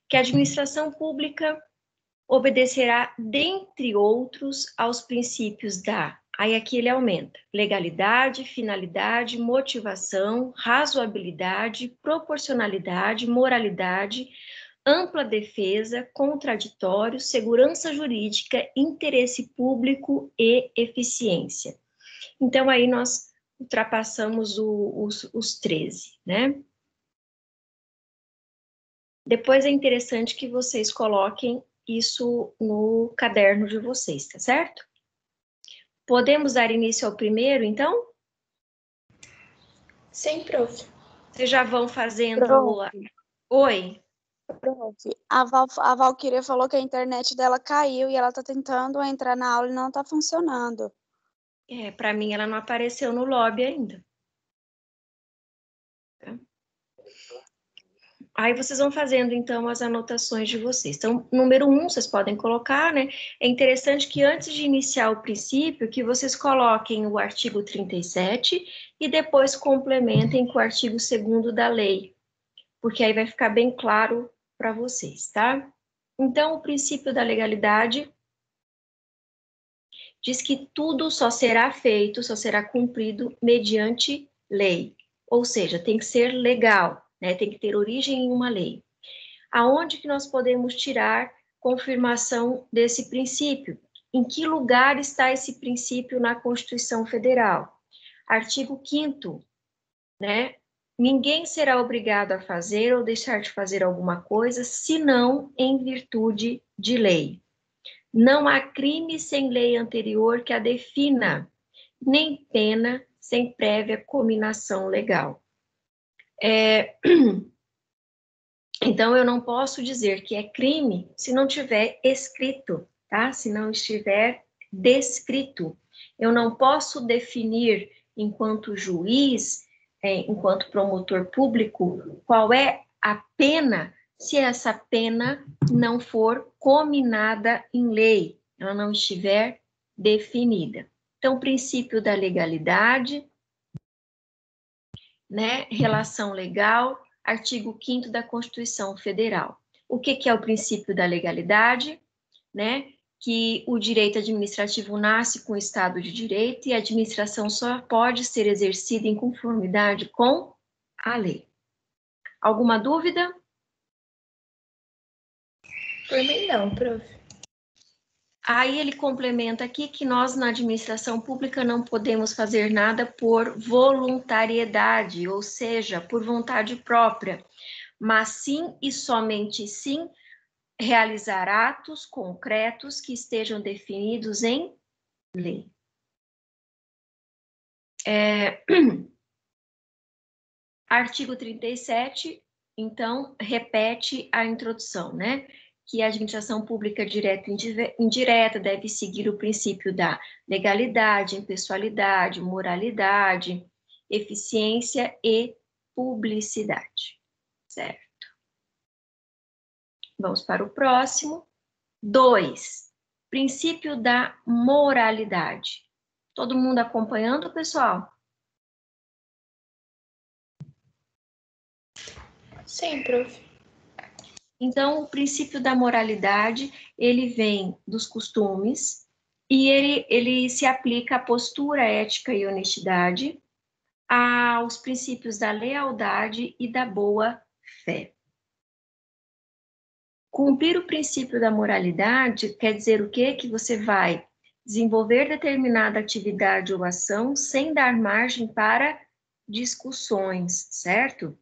que a administração pública obedecerá, dentre outros, aos princípios da, aí aqui ele aumenta, legalidade, finalidade, motivação, razoabilidade, proporcionalidade, moralidade, ampla defesa, contraditório, segurança jurídica, interesse público e eficiência. Então, aí nós ultrapassamos os 13, né? Depois é interessante que vocês coloquem isso no caderno de vocês, tá certo? Podemos dar início ao primeiro, então? Sim, prof. Vocês já vão fazendo... Prof. Oi? Prof, a Valquíria falou que a internet dela caiu e ela tá tentando entrar na aula e não tá funcionando. Para mim ela não apareceu no lobby ainda. Aí vocês vão fazendo, então, as anotações de vocês. Então, número 1, vocês podem colocar, né? É interessante que antes de iniciar o princípio, que vocês coloquem o artigo 37 e depois complementem com o artigo 2º da lei, porque aí vai ficar bem claro para vocês, tá? Então, o princípio da legalidade diz que tudo só será feito, só será cumprido mediante lei. Ou seja, tem que ser legal, né? Tem que ter origem em uma lei. Aonde que nós podemos tirar confirmação desse princípio? Em que lugar está esse princípio na Constituição Federal? Artigo 5º, né? Ninguém será obrigado a fazer ou deixar de fazer alguma coisa, senão em virtude de lei. Não há crime sem lei anterior que a defina, nem pena sem prévia cominação legal. Então, eu não posso dizer que é crime se não tiver escrito, tá? Se não estiver descrito. Eu não posso definir, enquanto juiz, enquanto promotor público, qual é a pena, se essa pena não for cominada em lei, ela não estiver definida. Então, o princípio da legalidade, né? Relação legal, artigo 5º da Constituição Federal. O que é o princípio da legalidade? Né? Que o direito administrativo nasce com o Estado de Direito e a administração só pode ser exercida em conformidade com a lei. Alguma dúvida? Por mim não, prof. Aí ele complementa aqui que nós, na administração pública, não podemos fazer nada por voluntariedade, ou seja, por vontade própria, mas sim e somente sim realizar atos concretos que estejam definidos em lei. Artigo 37, então, repete a introdução, né? Que a administração pública direta e indireta deve seguir o princípio da legalidade, impessoalidade, moralidade, eficiência e publicidade, certo? Vamos para o próximo. 2, princípio da moralidade. Todo mundo acompanhando, pessoal? Sim, prof. Então, o princípio da moralidade, ele vem dos costumes e ele se aplica à postura ética e honestidade, aos princípios da lealdade e da boa fé. Cumprir o princípio da moralidade quer dizer o quê? Que você vai desenvolver determinada atividade ou ação sem dar margem para discussões, certo?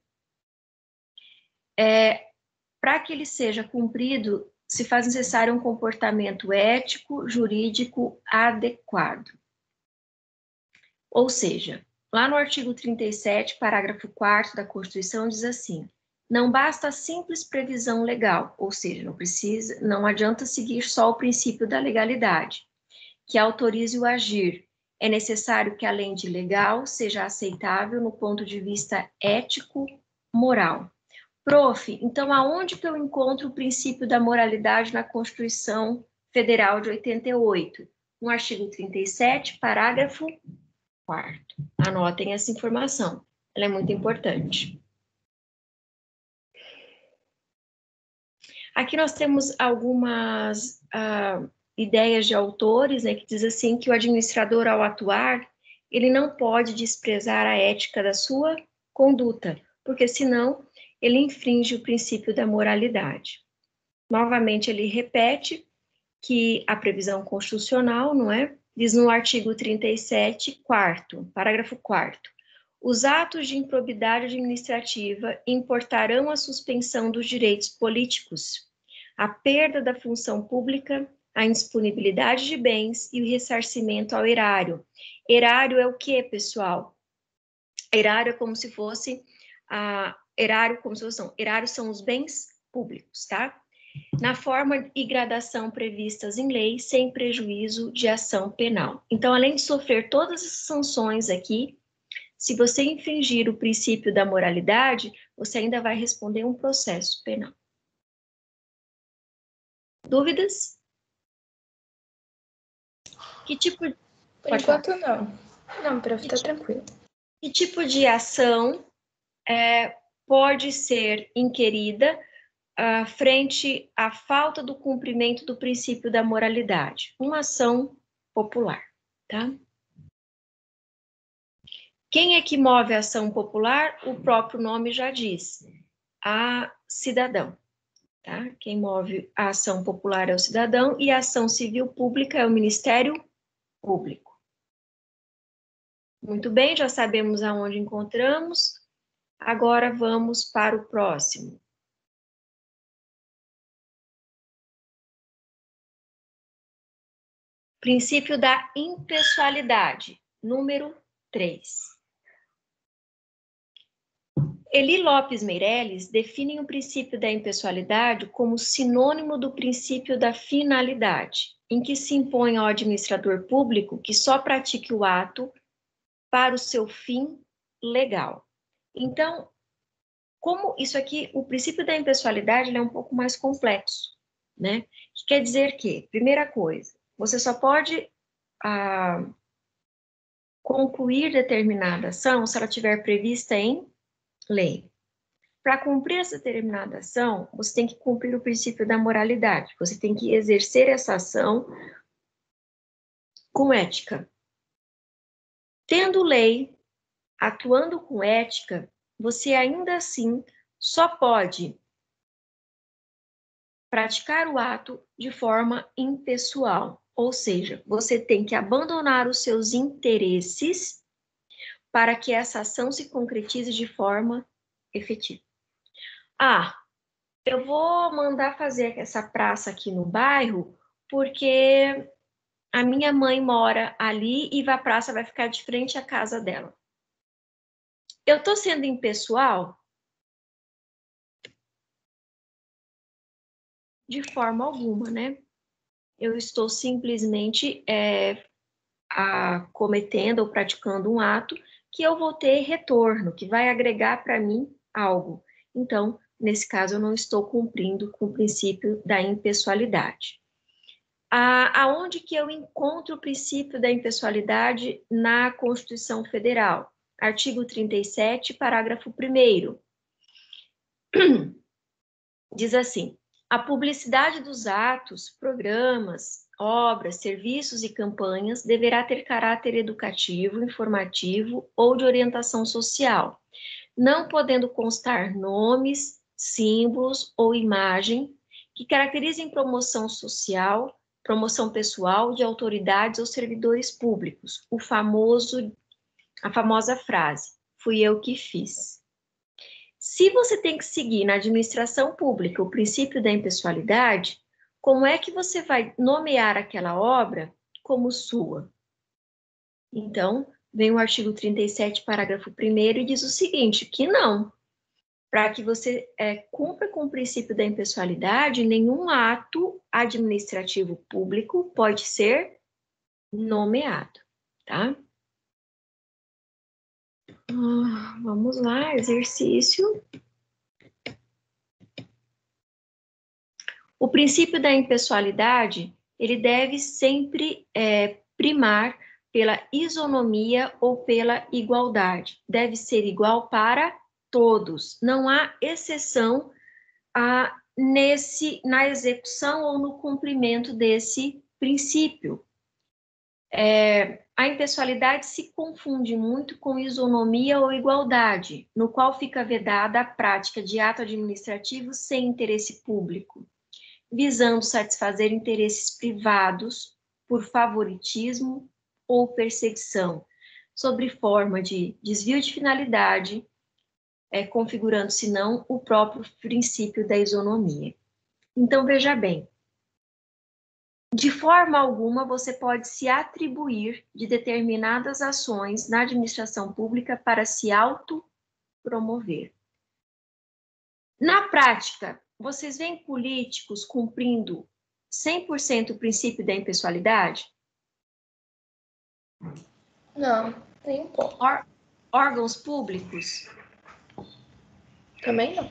Para que ele seja cumprido, se faz necessário um comportamento ético, jurídico adequado. Ou seja, lá no artigo 37, parágrafo 4º da Constituição, diz assim: não basta a simples previsão legal, ou seja, não adianta seguir só o princípio da legalidade, que autorize o agir. É necessário que a lei de legal seja aceitável no ponto de vista ético-moral. Prof, então aonde que eu encontro o princípio da moralidade na Constituição Federal de 88? No artigo 37, parágrafo 4º. Anotem essa informação, ela é muito importante. Aqui nós temos algumas ideias de autores, né, que diz assim que o administrador, ao atuar, ele não pode desprezar a ética da sua conduta, porque senão ele infringe o princípio da moralidade. Novamente, ele repete que a previsão constitucional, não é? Diz no artigo 37, parágrafo 4º, os atos de improbidade administrativa importarão a suspensão dos direitos políticos, a perda da função pública, a indisponibilidade de bens e o ressarcimento ao erário. Erário é o quê, pessoal? Erário é como se fosse erário são os bens públicos, tá? Na forma e gradação previstas em lei, sem prejuízo de ação penal. Então, além de sofrer todas as sanções aqui, se você infringir o princípio da moralidade, você ainda vai responder um processo penal. Dúvidas? Que tipo... Por enquanto, não. Não, prof, tá tranquilo. Que tipo de ação pode ser inquirida frente à falta do cumprimento do princípio da moralidade? Uma ação popular, tá? Quem é que move a ação popular? O próprio nome já diz, a cidadão, tá? Quem move a ação popular é o cidadão e a ação civil pública é o Ministério Público. Muito bem, já sabemos aonde encontramos. Agora vamos para o próximo. Princípio da impessoalidade, número 3. Eli Lopes Meireles define o princípio da impessoalidade como sinônimo do princípio da finalidade, em que se impõe ao administrador público que só pratique o ato para o seu fim legal. Então, como isso aqui, o princípio da impessoalidade ele é um pouco mais complexo, né? Que quer dizer que, primeira coisa, você só pode concluir determinada ação se ela estiver prevista em lei. Para cumprir essa determinada ação, você tem que cumprir o princípio da moralidade. Você tem que exercer essa ação com ética. Tendo lei, atuando com ética, você ainda assim só pode praticar o ato de forma impessoal. Ou seja, você tem que abandonar os seus interesses para que essa ação se concretize de forma efetiva. Eu vou mandar fazer essa praça aqui no bairro porque a minha mãe mora ali e a praça vai ficar de frente à casa dela. Eu estou sendo impessoal? De forma alguma, né? Eu estou simplesmente cometendo ou praticando um ato que eu vou ter retorno, que vai agregar para mim algo. Então, nesse caso, eu não estou cumprindo com o princípio da impessoalidade. Aonde que eu encontro o princípio da impessoalidade na Constituição Federal? Artigo 37, parágrafo 1º. Diz assim: a publicidade dos atos, programas, obras, serviços e campanhas deverá ter caráter educativo, informativo ou de orientação social, não podendo constar nomes, símbolos ou imagem que caracterizem promoção social, promoção pessoal de autoridades ou servidores públicos, a famosa frase, fui eu que fiz. Se você tem que seguir na administração pública o princípio da impessoalidade, como é que você vai nomear aquela obra como sua? Então, vem o artigo 37, parágrafo 1º, e diz o seguinte, que não. Para que você cumpra com o princípio da impessoalidade, nenhum ato administrativo público pode ser nomeado, tá? Vamos lá, exercício. O princípio da impessoalidade, ele deve sempre primar pela isonomia ou pela igualdade. Deve ser igual para todos. Não há exceção na execução ou no cumprimento desse princípio. A impessoalidade se confunde muito com isonomia ou igualdade, no qual fica vedada a prática de ato administrativo sem interesse público, visando satisfazer interesses privados por favoritismo ou perseguição, sob forma de desvio de finalidade, configurando-se não o próprio princípio da isonomia. Então, veja bem, de forma alguma você pode se atribuir de determinadas ações na administração pública para se autopromover. Na prática, vocês veem políticos cumprindo 100% o princípio da impessoalidade? Não, nem um pouco. Órgãos públicos? Também não.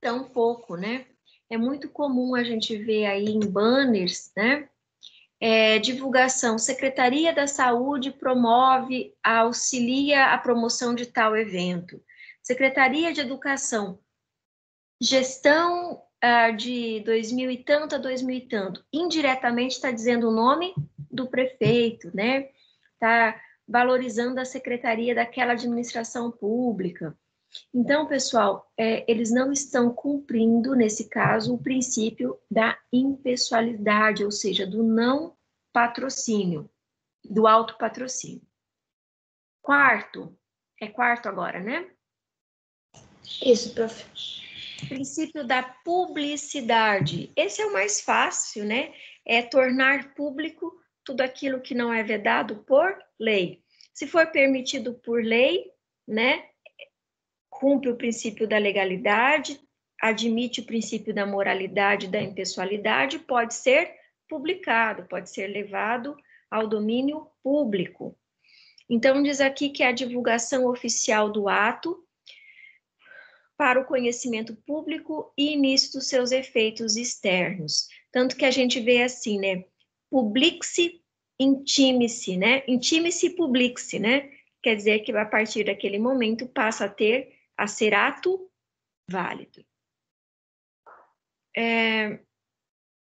Tão pouco, né? É muito comum a gente ver aí em banners, né? Divulgação, Secretaria da Saúde promove, auxilia a promoção de tal evento. Secretaria de Educação, gestão de 2000 e tanto a 2000 e tanto. Indiretamente está dizendo o nome do prefeito, né? Está valorizando a secretaria daquela administração pública. Então, pessoal, eles não estão cumprindo, nesse caso, o princípio da impessoalidade, ou seja, do não patrocínio, do autopatrocínio. Quarto, é quarto agora, né? Isso, prof. Princípio da publicidade. Esse é o mais fácil, né? É tornar público tudo aquilo que não é vedado por lei. Se for permitido por lei, né? Cumpre o princípio da legalidade, admite o princípio da moralidade e da impessoalidade, pode ser publicado, pode ser levado ao domínio público. Então, diz aqui que a divulgação oficial do ato para o conhecimento público e início dos seus efeitos externos. Tanto que a gente vê assim, né? Publique-se, intime-se, né? Intime-se e publique-se, né? Quer dizer que a partir daquele momento passa a ser ato válido.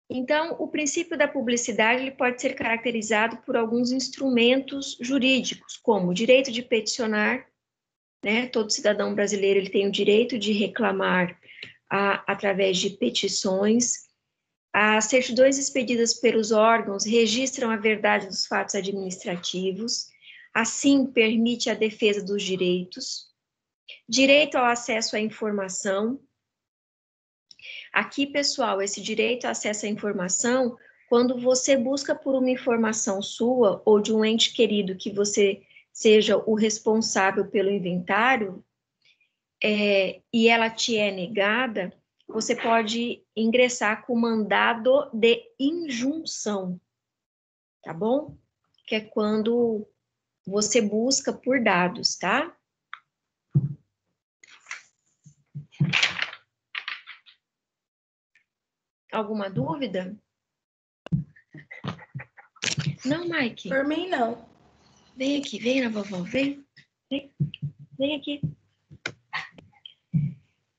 Então, o princípio da publicidade ele pode ser caracterizado por alguns instrumentos jurídicos, como o direito de peticionar, né? Todo cidadão brasileiro ele tem o direito de reclamar através de petições. As certidões expedidas pelos órgãos registram a verdade dos fatos administrativos, assim permite a defesa dos direitos. Direito ao acesso à informação. Aqui, pessoal, esse direito ao acesso à informação, quando você busca por uma informação sua ou de um ente querido que você seja o responsável pelo inventário, e ela te é negada, você pode ingressar com mandado de injunção, tá bom? Que é quando você busca por dados, tá? Alguma dúvida? Não, Mike? Por mim, não. Vem aqui, vem na vovó, vem. Vem aqui.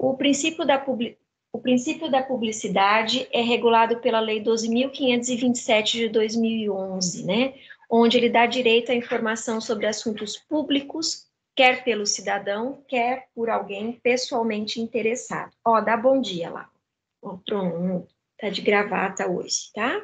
O princípio da publicidade é regulado pela Lei 12.527 de 2011, né? Onde ele dá direito à informação sobre assuntos públicos, quer pelo cidadão, quer por alguém pessoalmente interessado. Ó, dá bom dia lá. Ó, pronto, tá de gravata hoje, tá?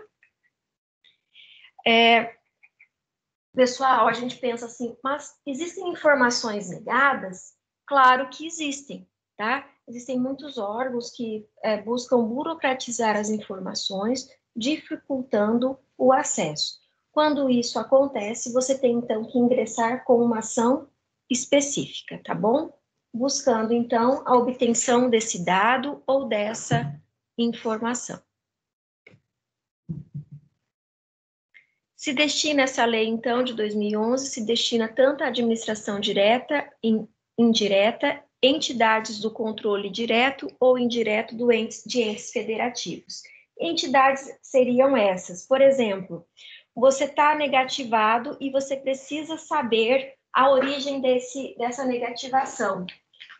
Pessoal, a gente pensa assim, mas existem informações negadas? Claro que existem, tá? Existem muitos órgãos que buscam burocratizar as informações, dificultando o acesso. Quando isso acontece, você tem então que ingressar com uma ação específica, tá bom? Buscando então a obtenção desse dado ou dessa informação. Se destina essa lei, então, de 2011, se destina tanto à administração direta e indireta, entidades do controle direto ou indireto de entes federativos. Entidades seriam essas, por exemplo, você está negativado e você precisa saber a origem dessa negativação.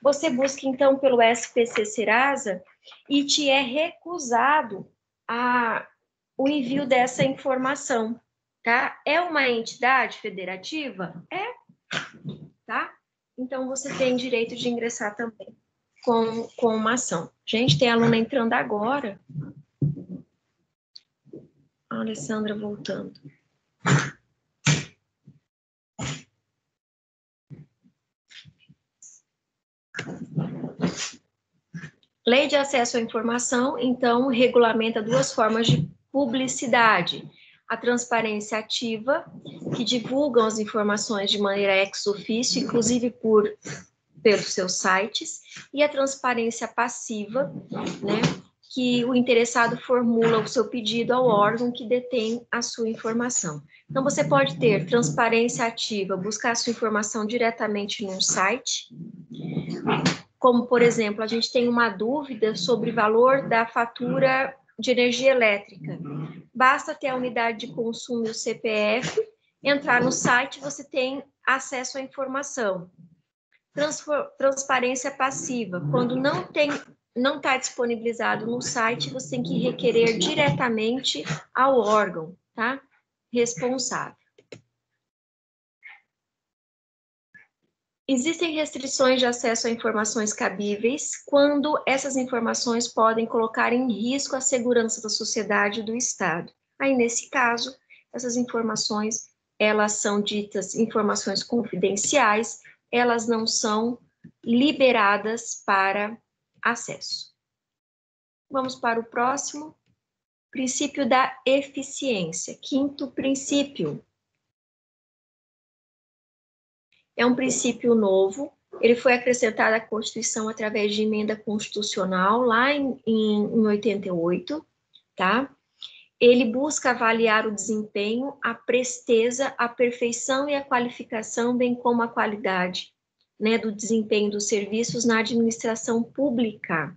Você busca, então, pelo SPC Serasa e te é recusado o envio dessa informação. Tá? É uma entidade federativa? É, tá? Então, você tem direito de ingressar também com uma ação. Gente, tem aluna entrando agora. A Alessandra voltando. Lei de acesso à informação, então, regulamenta duas formas de publicidade. A transparência ativa, que divulgam as informações de maneira ex officio, inclusive pelos seus sites, e a transparência passiva, né, que o interessado formula o seu pedido ao órgão que detém a sua informação. Então, você pode ter transparência ativa, buscar a sua informação diretamente num site, como, por exemplo, a gente tem uma dúvida sobre o valor da fatura de energia elétrica. Basta ter a unidade de consumo e o CPF, entrar no site, você tem acesso à informação. Transparência passiva, quando não está disponibilizado no site, você tem que requerer diretamente ao órgão, tá? Responsável. Existem restrições de acesso a informações cabíveis quando essas informações podem colocar em risco a segurança da sociedade e do Estado. Aí, nesse caso, essas informações, elas são ditas informações confidenciais, elas não são liberadas para acesso. Vamos para o próximo. Princípio da eficiência. Quinto princípio. É um princípio novo, ele foi acrescentado à Constituição através de emenda constitucional lá em 88, tá? Ele busca avaliar o desempenho, a presteza, a perfeição e a qualificação, bem como a qualidade, né, do desempenho dos serviços na administração pública.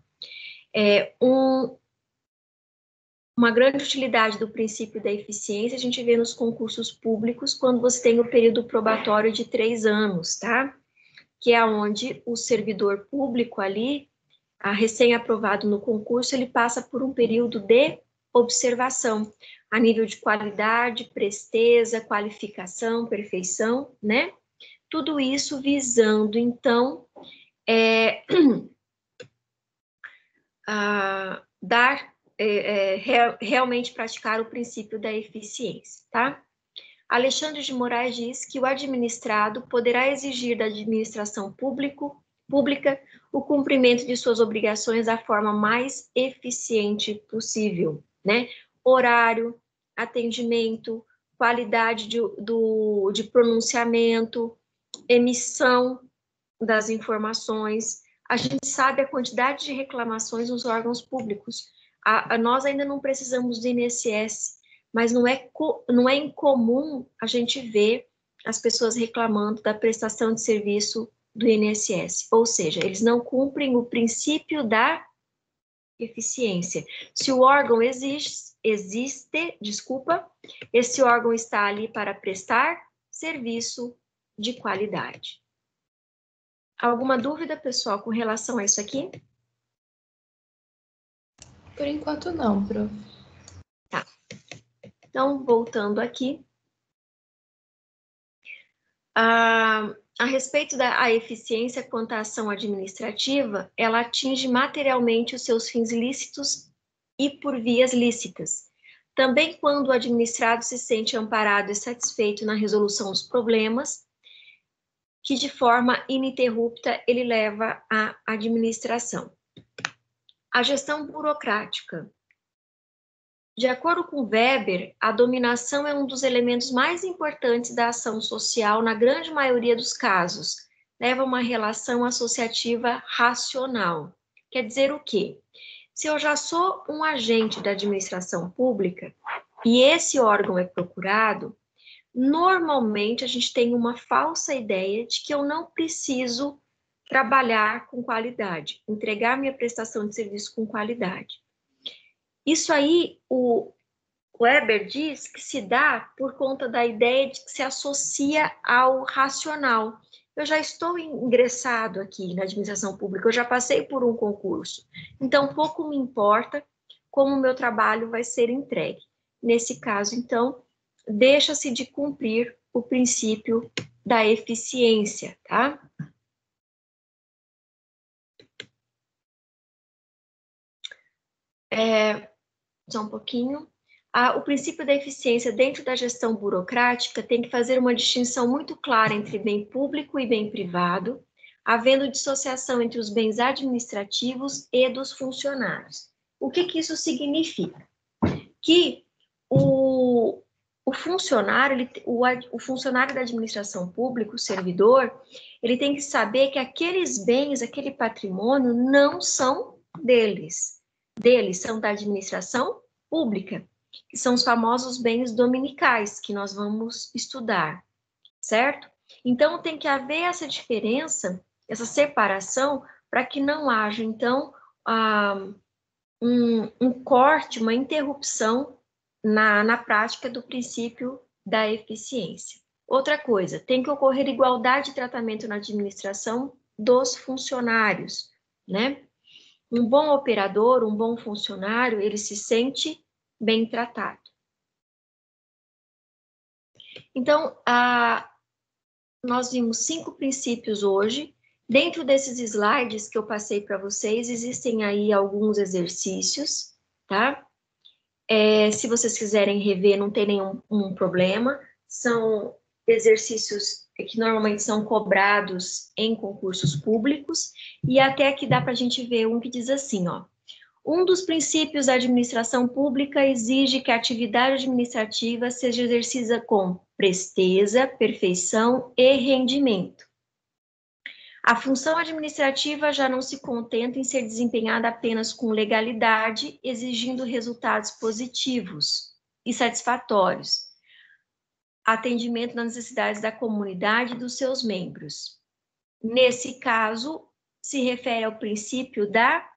Uma grande utilidade do princípio da eficiência a gente vê nos concursos públicos quando você tem o período probatório de 3 anos, tá? Que é onde o servidor público ali, recém-aprovado no concurso, ele passa por um período de observação, a nível de qualidade, presteza, qualificação, perfeição, né? Tudo isso visando, então, realmente praticar o princípio da eficiência, tá? Alexandre de Moraes diz que o administrado poderá exigir da administração pública o cumprimento de suas obrigações da forma mais eficiente possível, né? Horário, atendimento, qualidade de pronunciamento, emissão das informações. A gente sabe a quantidade de reclamações nos órgãos públicos. Nós ainda não precisamos do INSS, mas não é incomum a gente ver as pessoas reclamando da prestação de serviço do INSS, ou seja, eles não cumprem o princípio da eficiência. Se o órgão existe, esse órgão está ali para prestar serviço de qualidade. Alguma dúvida, pessoal, com relação a isso aqui? Por enquanto não, prof. Tá. Então, voltando aqui. A respeito da eficiência quanto à ação administrativa, ela atinge materialmente os seus fins lícitos e por vias lícitas. Também quando o administrado se sente amparado e satisfeito na resolução dos problemas, que de forma ininterrupta ele leva à administração. A gestão burocrática. De acordo com Weber, a dominação é um dos elementos mais importantes da ação social na grande maioria dos casos. Leva a uma relação associativa racional. Quer dizer o quê? Se eu já sou um agente da administração pública e esse órgão é procurado, normalmente a gente tem uma falsa ideia de que eu não preciso trabalhar com qualidade, entregar minha prestação de serviço com qualidade. Isso aí, o Weber diz que se dá por conta da ideia de que se associa ao racional. Eu já estou ingressado aqui na administração pública, eu já passei por um concurso, então pouco me importa como o meu trabalho vai ser entregue. Nesse caso, então, deixa-se de cumprir o princípio da eficiência, tá? Só um pouquinho. O princípio da eficiência dentro da gestão burocrática tem que fazer uma distinção muito clara entre bem público e bem privado, havendo dissociação entre os bens administrativos e dos funcionários. O que isso significa? Que o funcionário, o funcionário da administração pública, o servidor, ele tem que saber que aqueles bens, aquele patrimônio não são deles. Deles são da administração pública, que são os famosos bens dominicais, que nós vamos estudar, certo? Então, tem que haver essa diferença, essa separação, para que não haja, então, um corte, uma interrupção na prática do princípio da eficiência. Outra coisa, tem que ocorrer igualdade de tratamento na administração dos funcionários, né? Um bom operador, um bom funcionário, ele se sente bem tratado. Então, nós vimos 5 princípios hoje. Dentro desses slides que eu passei para vocês, existem aí alguns exercícios, tá? Se vocês quiserem rever, não tem nenhum problema. São exercícios que normalmente são cobrados em concursos públicos, e até aqui dá para a gente ver um que diz assim, ó. Um dos princípios da administração pública exige que a atividade administrativa seja exercida com presteza, perfeição e rendimento. A função administrativa já não se contenta em ser desempenhada apenas com legalidade, exigindo resultados positivos e satisfatórios. Atendimento nas necessidades da comunidade e dos seus membros. Nesse caso, se refere ao princípio da...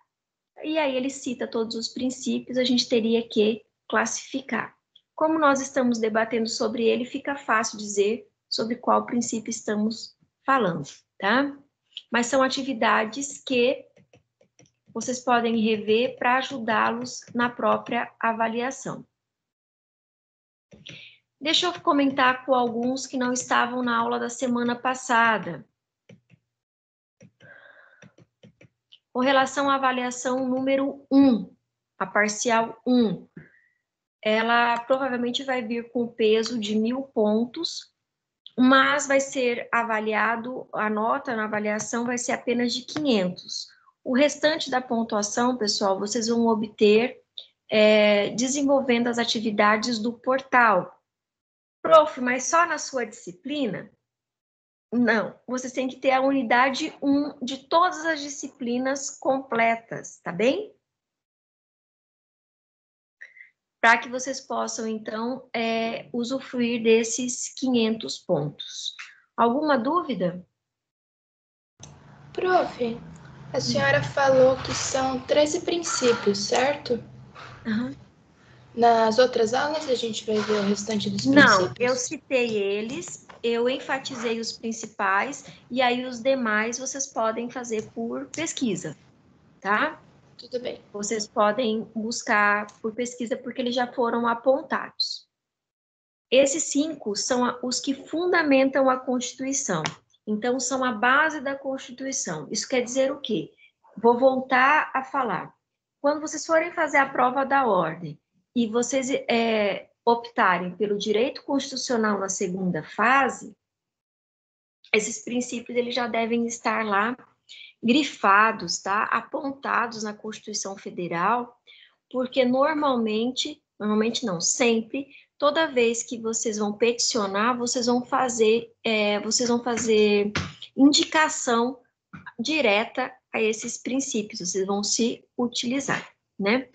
E aí ele cita todos os princípios, a gente teria que classificar. Como nós estamos debatendo sobre ele, fica fácil dizer sobre qual princípio estamos falando, tá? Mas são atividades que vocês podem rever para ajudá-los na própria avaliação. Deixa eu comentar com alguns que não estavam na aula da semana passada. Com relação à avaliação número 1, a parcial 1, ela provavelmente vai vir com peso de 1000 pontos, mas vai ser avaliado, a nota na avaliação vai ser apenas de 500. O restante da pontuação, pessoal, vocês vão obter desenvolvendo as atividades do portal. Prof, mas só na sua disciplina? Não, vocês têm que ter a unidade 1 de todas as disciplinas completas, tá bem? Para que vocês possam, então, usufruir desses 500 pontos. Alguma dúvida? Prof, a senhora falou que são 13 princípios, certo? Uhum. Nas outras aulas a gente vai ver o restante dos princípios? Não, eu citei eles, eu enfatizei os principais, e aí os demais vocês podem fazer por pesquisa, tá? Tudo bem. Vocês podem buscar por pesquisa, porque eles já foram apontados. Esses 5 são os que fundamentam a Constituição. Então, são a base da Constituição. Isso quer dizer o quê? Vou voltar a falar. Quando vocês forem fazer a prova da ordem e vocês optarem pelo direito constitucional na segunda fase, esses princípios eles já devem estar lá grifados, tá? Apontados na Constituição Federal, porque normalmente não, sempre, toda vez que vocês vão peticionar, vocês vão fazer indicação direta a esses princípios, vocês vão se utilizar, né?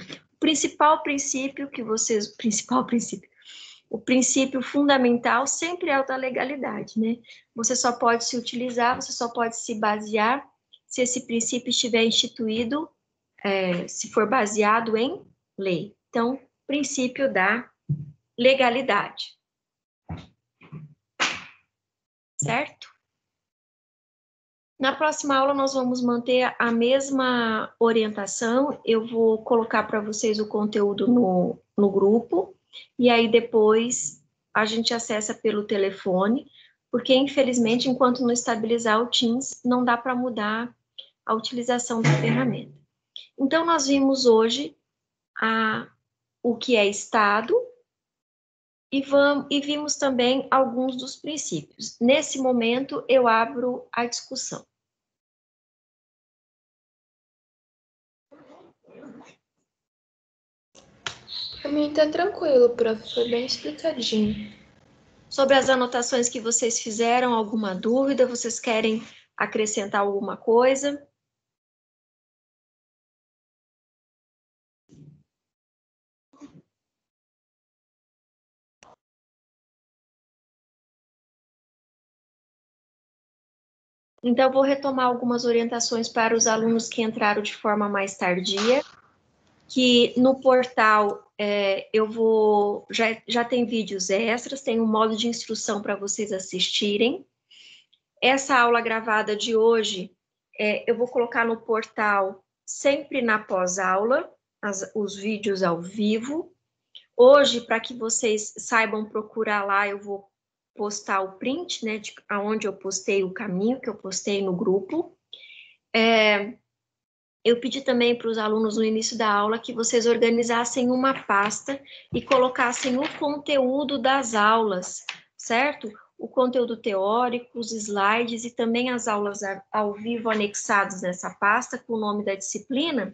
O princípio fundamental sempre é o da legalidade, né? Você só pode se utilizar, você só pode se basear se esse princípio estiver instituído, se for baseado em lei. Então, princípio da legalidade. Certo? Na próxima aula, nós vamos manter a mesma orientação. Eu vou colocar para vocês o conteúdo no grupo, e aí depois a gente acessa pelo telefone, porque, infelizmente, enquanto não estabilizar o Teams, não dá para mudar a utilização da ferramenta. Então, nós vimos hoje o que é Estado e vimos também alguns dos princípios. Nesse momento, eu abro a discussão. Para mim tá tranquilo, prof. Foi bem explicadinho. Sobre as anotações que vocês fizeram, alguma dúvida? Vocês querem acrescentar alguma coisa? Então, vou retomar algumas orientações para os alunos que entraram de forma mais tardia, que no portal já tem vídeos extras, tem um modo de instrução para vocês assistirem. Essa aula gravada de hoje, eu vou colocar no portal sempre na pós-aula, os vídeos ao vivo. Hoje, para que vocês saibam procurar lá, eu vou postar o print, né, de aonde eu postei o caminho, que eu postei no grupo. Eu pedi também para os alunos no início da aula que vocês organizassem uma pasta e colocassem o conteúdo das aulas, certo? O conteúdo teórico, os slides e também as aulas ao vivo anexados nessa pasta com o nome da disciplina,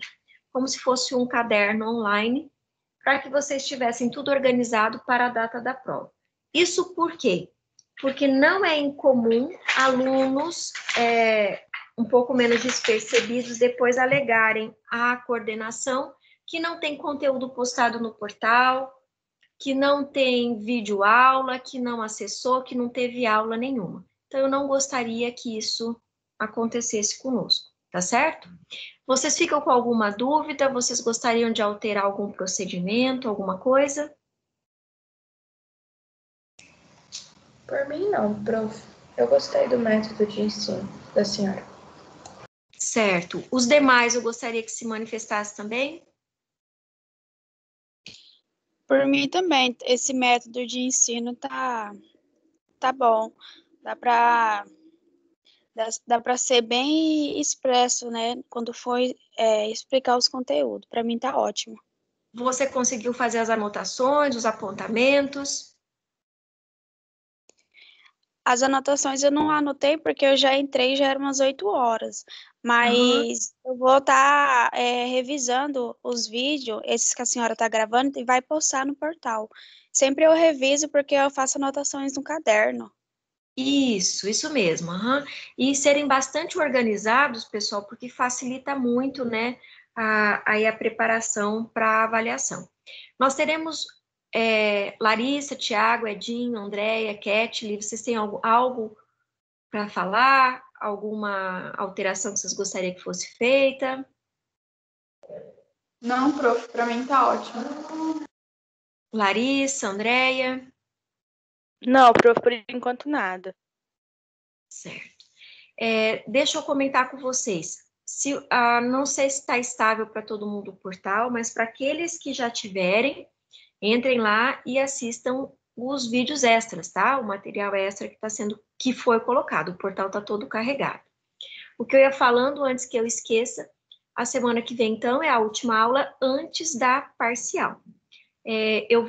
como se fosse um caderno online, para que vocês tivessem tudo organizado para a data da prova. Isso por quê? Porque não é incomum alunos um pouco menos despercebidos depois alegarem à coordenação que não tem conteúdo postado no portal, que não tem vídeo aula, que não acessou, que não teve aula nenhuma. Então, eu não gostaria que isso acontecesse conosco, tá certo? Vocês ficam com alguma dúvida? Vocês gostariam de alterar algum procedimento, alguma coisa? Por mim, não, prof. Eu gostei do método de ensino da senhora. Certo. Os demais, eu gostaria que se manifestasse também? Por mim também, esse método de ensino tá bom. Dá para ser bem expresso, né? Quando for explicar os conteúdos. Para mim tá ótimo. Você conseguiu fazer as anotações, os apontamentos? As anotações eu não anotei porque eu já entrei, já eram umas 8 horas. Mas eu vou estar revisando os vídeos, esses que a senhora está gravando, e vai postar no portal. Sempre eu reviso porque eu faço anotações no caderno. Isso mesmo. E serem bastante organizados, pessoal, porque facilita muito, né, aí a preparação para a avaliação. Nós teremos Larissa, Tiago, Edinho, Andréia, Ketli, vocês têm algo para falar? Alguma alteração que vocês gostariam que fosse feita? Não, prof, para mim tá ótimo. Larissa, Andréia? Não, prof, por enquanto nada. Certo. Deixa eu comentar com vocês. Não sei se está estável para todo mundo o portal, mas para aqueles que já tiverem, entrem lá e assistam os vídeos extras, tá? O material extra que foi colocado, o portal está todo carregado. O que eu ia falando antes que eu esqueça, a semana que vem, então, é a última aula antes da parcial. Eu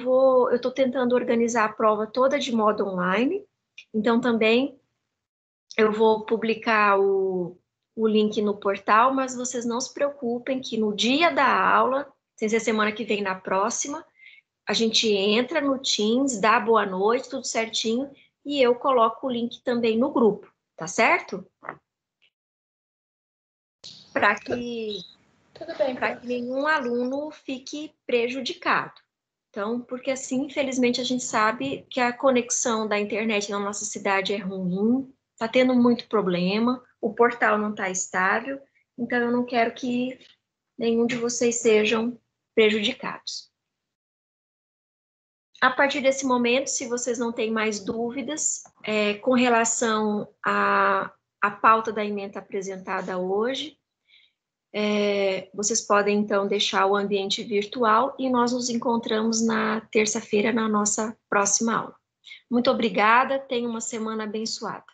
estou tentando organizar a prova toda de modo online, então também eu vou publicar o link no portal, mas vocês não se preocupem que no dia da aula, sem ser semana que vem, na próxima, a gente entra no Teams, dá boa noite, tudo certinho, e eu coloco o link também no grupo, tá certo? Para que nenhum aluno fique prejudicado. Então, porque assim, infelizmente, a gente sabe que a conexão da internet na nossa cidade é ruim, está tendo muito problema, o portal não está estável, então eu não quero que nenhum de vocês sejam prejudicados. A partir desse momento, se vocês não têm mais dúvidas com relação à pauta da ementa apresentada hoje, vocês podem, então, deixar o ambiente virtual e nós nos encontramos na terça-feira na nossa próxima aula. Muito obrigada, tenha uma semana abençoada.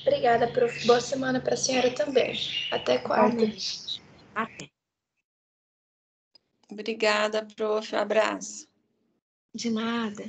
Obrigada, prof. Boa semana para a senhora também. Até quarta. Até. Obrigada, prof. Abraço. De nada.